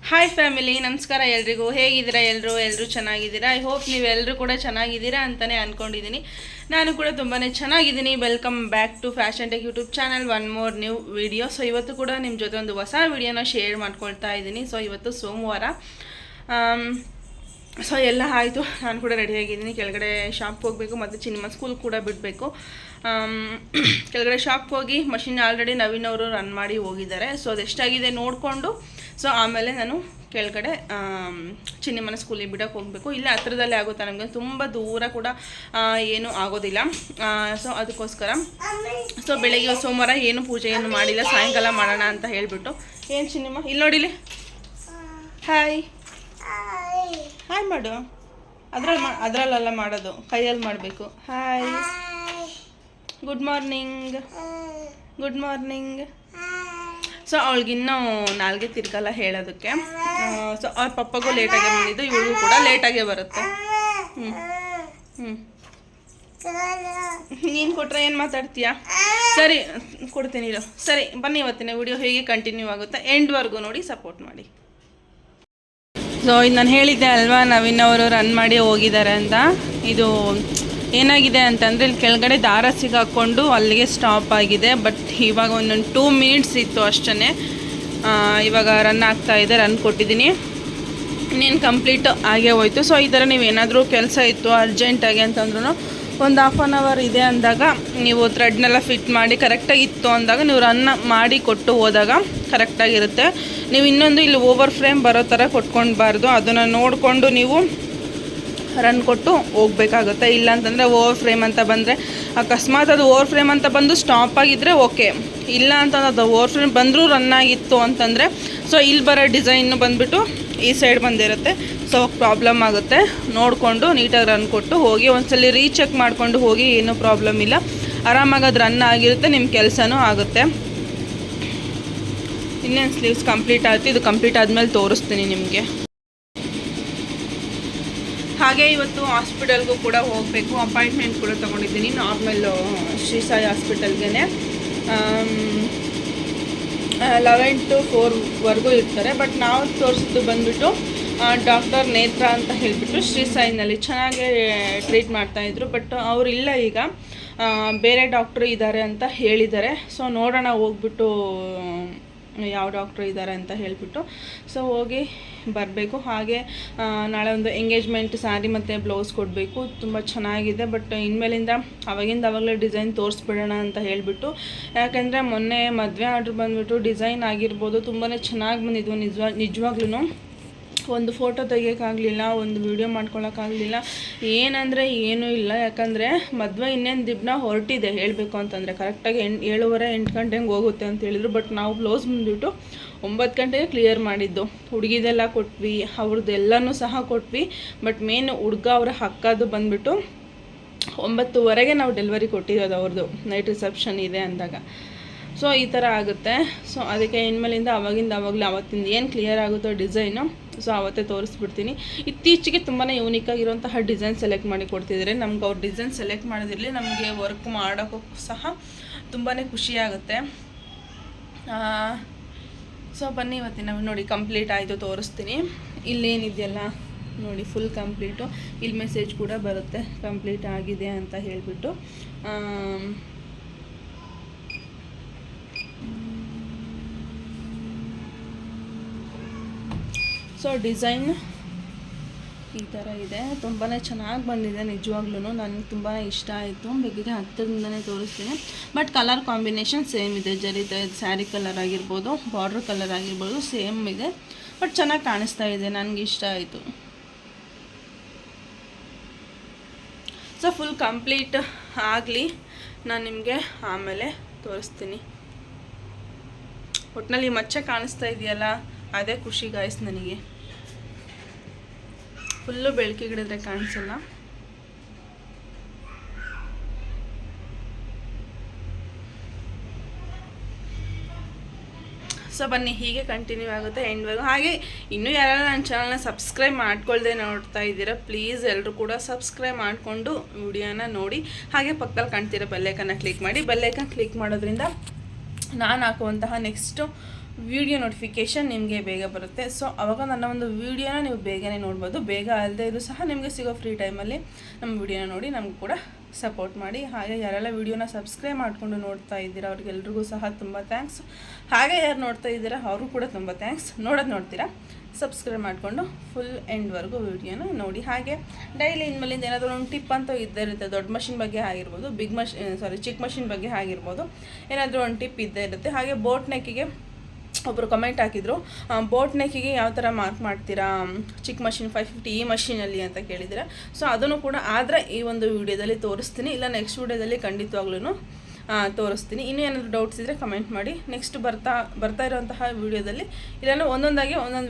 Hi family, ನಮಸ್ಕಾರ ಎಲ್ರಿಗೂ. ಹೇಗಿದ್ದೀರಾ ಎಲ್ಲರೂ ಚೆನ್ನಾಗಿದ್ದೀರಾ? ಐ ಹೋಪ್ ನೀವೆಲ್ಲರೂ ಕೂಡ ಚೆನ್ನಾಗಿದ್ದೀರಾ ಅಂತಲೇ ಅಂದ್ಕೊಂಡಿದ್ದೀನಿ. ನಾನು ಕೂಡ ತುಂಬಾ ಚೆನ್ನಾಗಿದ್ದೀನಿ. Welcome back to fashion tech YouTube channel, one more new video. So ಇವತ್ತು ಕೂಡ ನಿಮ್ಮ ಜೊತೆ ಒಂದು ಹೊಸ ವಿಡಿಯೋನ ಶೇರ್ ಮಾಡ್ಕೊಳ್ತಾ ಇದ್ದೀನಿ. ಸೊ ಇವತ್ತು ಸೋಮವಾರ. ಸೊ ಎಲ್ಲ ಆಯಿತು, ನಾನು ಕೂಡ ರೆಡಿಯಾಗಿದ್ದೀನಿ. ಕೆಳಗಡೆ ಶಾಪ್ಗೆ ಹೋಗಬೇಕು ಮತ್ತು ಚಿನ್ನಮ್ಮ ಸ್ಕೂಲ್ ಕೂಡ ಬಿಡಬೇಕು. ಕೆಳಗಡೆ ಶಾಪ್ಗೆ ಹೋಗಿ ಮಷಿನ್ ಆಲ್ರೆಡಿ ನವೀನ್ ಅವರು ರನ್ ಮಾಡಿ ಹೋಗಿದ್ದಾರೆ. ಸೊ ಅದೆಷ್ಟಾಗಿದೆ ನೋಡಿಕೊಂಡು ಸೊ ಆಮೇಲೆ ನಾನು ಕೆಳಗಡೆ ಚಿನ್ನಮ್ಮನ ಸ್ಕೂಲಿಗೆ ಬಿಡೋಕ್ಕೆ ಹೋಗಬೇಕು. ಇಲ್ಲ ಹತ್ರದಲ್ಲೇ ಆಗುತ್ತೆ, ನಮಗೆ ತುಂಬ ದೂರ ಕೂಡ ಏನೂ ಆಗೋದಿಲ್ಲ. ಸೊ ಅದಕ್ಕೋಸ್ಕರ ಸೊ ಬೆಳಗ್ಗೆ ಸೋಮವಾರ ಏನು ಪೂಜೆಯನ್ನು ಮಾಡಿಲ್ಲ, ಸಾಯಂಕಾಲ ಮಾಡೋಣ ಅಂತ ಹೇಳಿಬಿಟ್ಟು. ಏನು ಚಿನ್ನಮ್ಮ ಇಲ್ಲಿ ನೋಡಿಲಿ, ಹಾಯ್ ಹಾಯ್ ಮಾಡು. ಅದರಲ್ಲೆಲ್ಲ ಮಾಡೋದು, ಕೈಯಲ್ಲಿ ಮಾಡಬೇಕು. Hi, good morning, good morning. So ಅವಳಿಗಿನ್ನೂ ನಾಲ್ಗೆ ತಿರ್ಗಲ್ಲ ಹೇಳೋದಕ್ಕೆ. ಸೊ ಅವ್ರ ಪಪ್ಪಗೂ ಲೇಟಾಗೆ ಬಂದಿದ್ದು, ಇವಳಿಗೂ ಕೂಡ ಲೇಟಾಗೇ ಬರುತ್ತೆ. ನೀನು ಕೊಟ್ಟರೆ ಏನು ಮಾತಾಡ್ತೀಯಾ? ಸರಿ ಕೊಡ್ತೀನಿ ಇರು. ಸರಿ ಬನ್ನಿ, ಇವತ್ತಿನ ವಿಡಿಯೋ ಹೇಗೆ ಕಂಟಿನ್ಯೂ ಆಗುತ್ತೆ ಎಂಡ್ವರೆಗೂ ನೋಡಿ, ಸಪೋರ್ಟ್ ಮಾಡಿ. ಸೊ ಇದು ನಾನು ಹೇಳಿದ್ದೆ ಅಲ್ವಾ, ನವೀನ್ ಅವರು ರನ್ ಮಾಡಿ ಹೋಗಿದ್ದಾರೆ ಅಂತ. ಇದು ಏನಾಗಿದೆ ಅಂತಂದರೆ, ಇಲ್ಲಿ ಕೆಳಗಡೆ ದಾರ ಸಿಗಾಕೊಂಡು ಅಲ್ಲಿಗೆ ಸ್ಟಾಪ್ ಆಗಿದೆ. ಬಟ್ ಇವಾಗ ಒಂದೊಂದು 2 ಮಿನಿಟ್ಸ್ ಇತ್ತು ಅಷ್ಟೇ. ಇವಾಗ ರನ್ ಆಗ್ತಾಯಿದೆ, ರನ್ ಕೊಟ್ಟಿದ್ದೀನಿ, ಇನ್ನೇನು ಕಂಪ್ಲೀಟ್ ಆಗೇ ಹೋಯ್ತು. ಸೊ ಈ ಥರ ನೀವೇನಾದರೂ ಕೆಲಸ ಇತ್ತು ಅರ್ಜೆಂಟಾಗಿ ಅಂತಂದ್ರೂ ಒಂದು 1/2 hour ಇದೆ ಅಂದಾಗ ನೀವು ಥ್ರೆಡ್ನೆಲ್ಲ ಫಿಟ್ ಮಾಡಿ ಕರೆಕ್ಟಾಗಿ ಇತ್ತು ಅಂದಾಗ ನೀವು ರನ್ ಮಾಡಿ ಕೊಟ್ಟು ಹೋದಾಗ ಕರೆಕ್ಟಾಗಿರುತ್ತೆ. ನೀವು ಇನ್ನೊಂದು ಇಲ್ಲಿ ಓವರ್ ಫ್ರೇಮ್ ಬರೋ ಥರ ಕೊಟ್ಕೊಳ್ಬಾರ್ದು, ಅದನ್ನು ನೋಡಿಕೊಂಡು ನೀವು ರನ್ ಕೊಟ್ಟು ಹೋಗ್ಬೇಕಾಗುತ್ತೆ. ಇಲ್ಲ ಅಂತಂದರೆ ಓವರ್ ಫ್ರೇಮ್ ಅಂತ ಬಂದರೆ, ಅಕಸ್ಮಾತ್ ಅದು ಓವರ್ ಫ್ರೇಮ್ ಅಂತ ಬಂದು ಸ್ಟಾಪ್ ಆಗಿದ್ದರೆ ಓಕೆ. ಇಲ್ಲ ಅಂತಂದ್ರೆ ಅದು ಓವರ್ ಫ್ರೇಮ್ ಬಂದರೂ ರನ್ ಆಗಿತ್ತು ಅಂತಂದರೆ ಸೊ ಇಲ್ಲಿ ಬರೋ ಡಿಸೈನು ಬಂದುಬಿಟ್ಟು ಈ ಸೈಡ್ ಬಂದಿರುತ್ತೆ. ಸೊ ಪ್ರಾಬ್ಲಮ್ ಆಗುತ್ತೆ. ನೋಡಿಕೊಂಡು ನೀಟಾಗಿ ರನ್ ಕೊಟ್ಟು ಹೋಗಿ, ಒಂದ್ಸಲ ರೀಚೆಕ್ ಮಾಡಿಕೊಂಡು ಹೋಗಿ, ಏನೂ ಪ್ರಾಬ್ಲಮ್ ಇಲ್ಲ, ಆರಾಮಾಗಿ ಅದು ರನ್ ಆಗಿರುತ್ತೆ, ನಿಮ್ಮ ಕೆಲಸನೂ ಆಗುತ್ತೆ. ಇನ್ನೇನು ಸ್ಲೀವ್ಸ್ ಕಂಪ್ಲೀಟ್ ಆಯಿತು. ಇದು ಕಂಪ್ಲೀಟ್ ಆದಮೇಲೆ ತೋರಿಸ್ತೀನಿ ನಿಮಗೆ. ಹಾಗೆ ಇವತ್ತು ಹಾಸ್ಪಿಟಲ್ಗೂ ಕೂಡ ಹೋಗಬೇಕು, ಅಪಾಯಿಂಟ್ಮೆಂಟ್ ಕೂಡ ತೊಗೊಂಡಿದ್ದೀನಿ. ನಾರ್ಮಲ್ ಶ್ರೀ ಸಾಯಿ ಹಾಸ್ಪಿಟಲ್ಗೆ 11 to 4 ಇರ್ತಾರೆ. ಬಟ್ ನಾವು ತೋರಿಸಿದ್ದು ಬಂದುಬಿಟ್ಟು ಡಾಕ್ಟರ್ ನೇತ್ರ ಅಂತ ಹೇಳಿಬಿಟ್ಟು ಶ್ರೀ ಸಾಯಿನಲ್ಲಿ ಚೆನ್ನಾಗೇ ಟ್ರೀಟ್ ಮಾಡ್ತಾಯಿದ್ರು. ಬಟ್ ಅವರಿಲ್ಲ, ಈಗ ಬೇರೆ ಡಾಕ್ಟ್ರು ಇದ್ದಾರೆ ಅಂತ ಹೇಳಿದ್ದಾರೆ. ಸೊ ನೋಡೋಣ, ಹೋಗ್ಬಿಟ್ಟು ಯಾವ ಡಾಕ್ಟ್ರು ಇದ್ದಾರೆ ಅಂತ ಹೇಳಿಬಿಟ್ಟು ಸೊ ಹೋಗಿ ಬರಬೇಕು. ಹಾಗೆ ನಾಳೆ ಒಂದು ಎಂಗೇಜ್ಮೆಂಟ್ ಸ್ಯಾರಿ ಮತ್ತು ಬ್ಲೌಸ್ ಕೊಡಬೇಕು, ತುಂಬ ಚೆನ್ನಾಗಿದೆ. ಬಟ್ ಇನ್ಮೇಲಿಂದ ಅವಾಗಲೇ ಡಿಸೈನ್ ತೋರಿಸ್ಬಿಡೋಣ ಅಂತ ಹೇಳಿಬಿಟ್ಟು. ಯಾಕೆಂದರೆ ಮೊನ್ನೆ ಮದುವೆ ಆರ್ಡ್ರ್ ಬಂದುಬಿಟ್ಟು ಡಿಸೈನ್ ಆಗಿರ್ಬೋದು, ತುಂಬಾ ಚೆನ್ನಾಗಿ ಬಂದಿದ್ವು. ನಿಜವಾಗ್ಲೂ ಒಂದು ಫೋಟೋ ತೆಗಿಯೋಕ್ಕಾಗಲಿಲ್ಲ, ಒಂದು ವೀಡಿಯೋ ಮಾಡ್ಕೊಳ್ಳೋಕ್ಕಾಗಲಿಲ್ಲ, ಏನಂದರೆ ಏನೂ ಇಲ್ಲ. ಯಾಕಂದರೆ ಮದುವೆ ಇನ್ನೇನು ದಿಬ್ಬನ ಹೊರಟಿದೆ ಹೇಳಬೇಕು ಅಂತಂದರೆ. ಕರೆಕ್ಟಾಗಿ 7:30-8 ಗಂಟೆಗೆ ಹೋಗುತ್ತೆ ಅಂತ ಹೇಳಿದ್ರು. ಬಟ್ ನಾವು ಬ್ಲೌಸ್ ಬಂದುಬಿಟ್ಟು 9 ಗಂಟೆಗೆ ಕ್ಲಿಯರ್ ಮಾಡಿದ್ದು. ಹುಡುಗಿದೆಲ್ಲ ಕೊಟ್ವಿ, ಅವ್ರದ್ದೆಲ್ಲನೂ ಸಹ ಕೊಟ್ವಿ. ಬಟ್ ಮೇನ್ ಹುಡುಗ ಅವರ ಅಕ್ಕದು ಬಂದುಬಿಟ್ಟು 9:30ಗೆ ನಾವು ಡೆಲಿವರಿ ಕೊಟ್ಟಿರೋದು. ಅವ್ರದ್ದು ನೈಟ್ ರಿಸೆಪ್ಷನ್ ಇದೆ ಅಂದಾಗ. ಸೊ ಈ ಥರ ಆಗುತ್ತೆ. ಸೊ ಅದಕ್ಕೆ ಇನ್ಮೇಲಿಂದ ಅವಾಗಲೇ ಅವತ್ತಿಂದ ಏನು ಕ್ಲಿಯರ್ ಆಗುತ್ತೋ ಡಿಸೈನು ಸೊ ಅವತ್ತೇ ತೋರಿಸ್ಬಿಡ್ತೀನಿ. ಇತ್ತೀಚೆಗೆ ತುಂಬಾ ಯೂನಿಕಾಗಿರುವಂತಹ ಡಿಸೈನ್ ಸೆಲೆಕ್ಟ್ ಮಾಡಿ ಕೊಡ್ತಿದ್ದಾರೆ. ನಮ್ಗೆ ಅವ್ರು ಡಿಸೈನ್ ಸೆಲೆಕ್ಟ್ ಮಾಡೋದಿರಲಿ, ನಮಗೆ ವರ್ಕ್ ಮಾಡೋಕ್ಕೂ ಸಹ ತುಂಬಾ ಖುಷಿಯಾಗುತ್ತೆ. ಸೊ ಬನ್ನಿ, ಇವತ್ತಿನ ನೋಡಿ ಕಂಪ್ಲೀಟ್ ಆಯಿತು, ತೋರಿಸ್ತೀನಿ. ಇಲ್ಲೇನಿದೆಯಲ್ಲ ನೋಡಿ, ಫುಲ್ ಕಂಪ್ಲೀಟು. ಇಲ್ಲಿ ಮೆಸೇಜ್ ಕೂಡ ಬರುತ್ತೆ ಕಂಪ್ಲೀಟ್ ಆಗಿದೆ ಅಂತ ಹೇಳಿಬಿಟ್ಟು. ಸೊ ಡಿಸೈನ್ ಈ ಥರ ಇದೆ, ತುಂಬಾ ಚೆನ್ನಾಗಿ ಬಂದಿದೆ. ನಿಜವಾಗ್ಲೂ ನನಗೆ ತುಂಬಾ ಇಷ್ಟ ಆಯಿತು. ಬೇಕಿದ್ರೆ ಹತ್ತಿರದಿಂದನೇ ತೋರಿಸ್ತೀನಿ. ಬಟ್ ಕಲರ್ ಕಾಂಬಿನೇಷನ್ ಸೇಮ್ ಇದೆ. ಜರಿದೆ ಸ್ಯಾರಿ ಕಲರ್ ಆಗಿರ್ಬೋದು, ಬಾರ್ಡ್ರ್ ಕಲರ್ ಆಗಿರ್ಬೋದು, ಸೇಮ್ ಇದೆ. ಬಟ್ ಚೆನ್ನಾಗಿ ಕಾಣಿಸ್ತಾ ಇದೆ, ನನಗೆ ಇಷ್ಟ ಆಯಿತು. ಸೊ ಫುಲ್ ಕಂಪ್ಲೀಟ್ ಆಗಲಿ, ನಾನು ನಿಮಗೆ ಆಮೇಲೆ ತೋರಿಸ್ತೀನಿ. ಒಟ್ಟಿನಲ್ಲಿ ಮಚ್ಚೆ ಕಾಣಿಸ್ತಾ ಇದೆಯಲ್ಲ, ಅದೇ ಖುಷಿ ಗಾಯ್ಸ್ ನನಗೆ. ಫುಲ್ಲು ಬೆಳಕಿಗಿಡಿದ್ರೆ ಕಾಣಿಸಲ್ಲ. ಸೊ ಬನ್ನಿ, ಹೀಗೆ ಕಂಟಿನ್ಯೂ ಆಗುತ್ತೆ ಎಂಡ್ವರೆಗೂ. ಹಾಗೆ ಇನ್ನೂ ಯಾರೆಲ್ಲ ನನ್ನ ಚಾನಲ್ನ ಸಬ್ಸ್ಕ್ರೈಬ್ ಮಾಡ್ಕೊಳ್ದೆ ನೋಡ್ತಾ ಇದ್ದೀರಾ, ಪ್ಲೀಸ್ ಎಲ್ಲರೂ ಕೂಡ ಸಬ್ಸ್ಕ್ರೈಬ್ ಮಾಡಿಕೊಂಡು ವಿಡಿಯೋನ ನೋಡಿ. ಹಾಗೆ ಪಕ್ಕದಲ್ಲಿ ಕಾಣ್ತಿರೋ ಬೆಲ್ಲೈಕನ್ನ ಕ್ಲಿಕ್ ಮಾಡಿ. ಬೆಲ್ಲೈಕನ್ ಕ್ಲಿಕ್ ಮಾಡೋದ್ರಿಂದ ನಾನು ಹಾಕುವಂತಹ ನೆಕ್ಸ್ಟು ವಿಡಿಯೋ ನೋಟಿಫಿಕೇಷನ್ ನಿಮಗೆ ಬೇಗ ಬರುತ್ತೆ. ಸೊ ಆವಾಗ ನನ್ನ ಒಂದು ವೀಡಿಯೋನ ನೀವು ಬೇಗನೆ ನೋಡ್ಬೋದು. ಬೇಗ ಅಲ್ಲದೆ ಇದು ಸಹ ನಿಮಗೆ ಸಿಗೋ ಫ್ರೀ ಟೈಮಲ್ಲಿ ನಮ್ಮ ವೀಡಿಯೋನ ನೋಡಿ ನಮಗೂ ಕೂಡ ಸಪೋರ್ಟ್ ಮಾಡಿ. ಹಾಗೆ ಯಾರೆಲ್ಲ ವೀಡಿಯೋನ ಸಬ್ಸ್ಕ್ರೈಬ್ ಮಾಡಿಕೊಂಡು ನೋಡ್ತಾ ಇದ್ದೀರಾ ಅವ್ರಿಗೆಲ್ರಿಗೂ ಸಹ ತುಂಬ ಥ್ಯಾಂಕ್ಸ್. ಹಾಗೆ ಯಾರು ನೋಡ್ತಾ ಇದ್ದೀರಾ ಅವ್ರಿಗೂ ಕೂಡ ತುಂಬ ಥ್ಯಾಂಕ್ಸ್. ನೋಡ್ತೀರಾ ಸಬ್ಸ್ಕ್ರೈಬ್ ಮಾಡಿಕೊಂಡು ಫುಲ್ ಎಂಡ್ವರೆಗೂ ವೀಡಿಯೋನ ನೋಡಿ. ಹಾಗೆ ಡೈಲಿ ಇನ್ಮೇಲಿಂದ ಏನಾದರೂ ಒಂದು ಟಿಪ್ ಅಂತ ಇದ್ದೇ ಇರುತ್ತೆ. ದೊಡ್ಡ ಮಷಿನ್ ಬಗ್ಗೆ ಆಗಿರ್ಬೋದು, ಚಿಕ್ಕ ಮಷಿನ್ ಬಗ್ಗೆ ಆಗಿರ್ಬೋದು, ಏನಾದರೂ ಒಂದು ಟಿಪ್ ಇದ್ದೇ ಇರುತ್ತೆ. ಹಾಗೆ ಬೋಟ್ ನೆಕ್ಕಿಗೆ ಒಬ್ಬರು ಕಮೆಂಟ್ ಹಾಕಿದರು, ಬೋಟ್ ನೆಕ್ಕಿಗೆ ಯಾವ ಥರ ಮಾರ್ಕ್ ಮಾಡ್ತೀರಾ ಚಿಕ್ಕ ಮಷಿನ್ 550 ಈ ಮಷೀನಲ್ಲಿ ಅಂತ ಕೇಳಿದ್ದೀರಾ. ಸೊ ಅದನ್ನು ಕೂಡ ಆದರೆ ಈ ಒಂದು ವೀಡಿಯೋದಲ್ಲಿ ತೋರಿಸ್ತೀನಿ, ಇಲ್ಲ ನೆಕ್ಸ್ಟ್ ವೀಡಿಯೋದಲ್ಲಿ ಖಂಡಿತವಾಗ್ಲೂ ತೋರಿಸ್ತೀನಿ. ಇನ್ನೂ ಏನಾದರೂ ಡೌಟ್ಸ್ ಇದ್ದರೆ ಕಮೆಂಟ್ ಮಾಡಿ. ನೆಕ್ಸ್ಟ್ ಬರ್ತಾ ಇರೋಂತಹ ವೀಡಿಯೋದಲ್ಲಿ ಇಲ್ಲಾಂದರೆ ಒಂದೊಂದು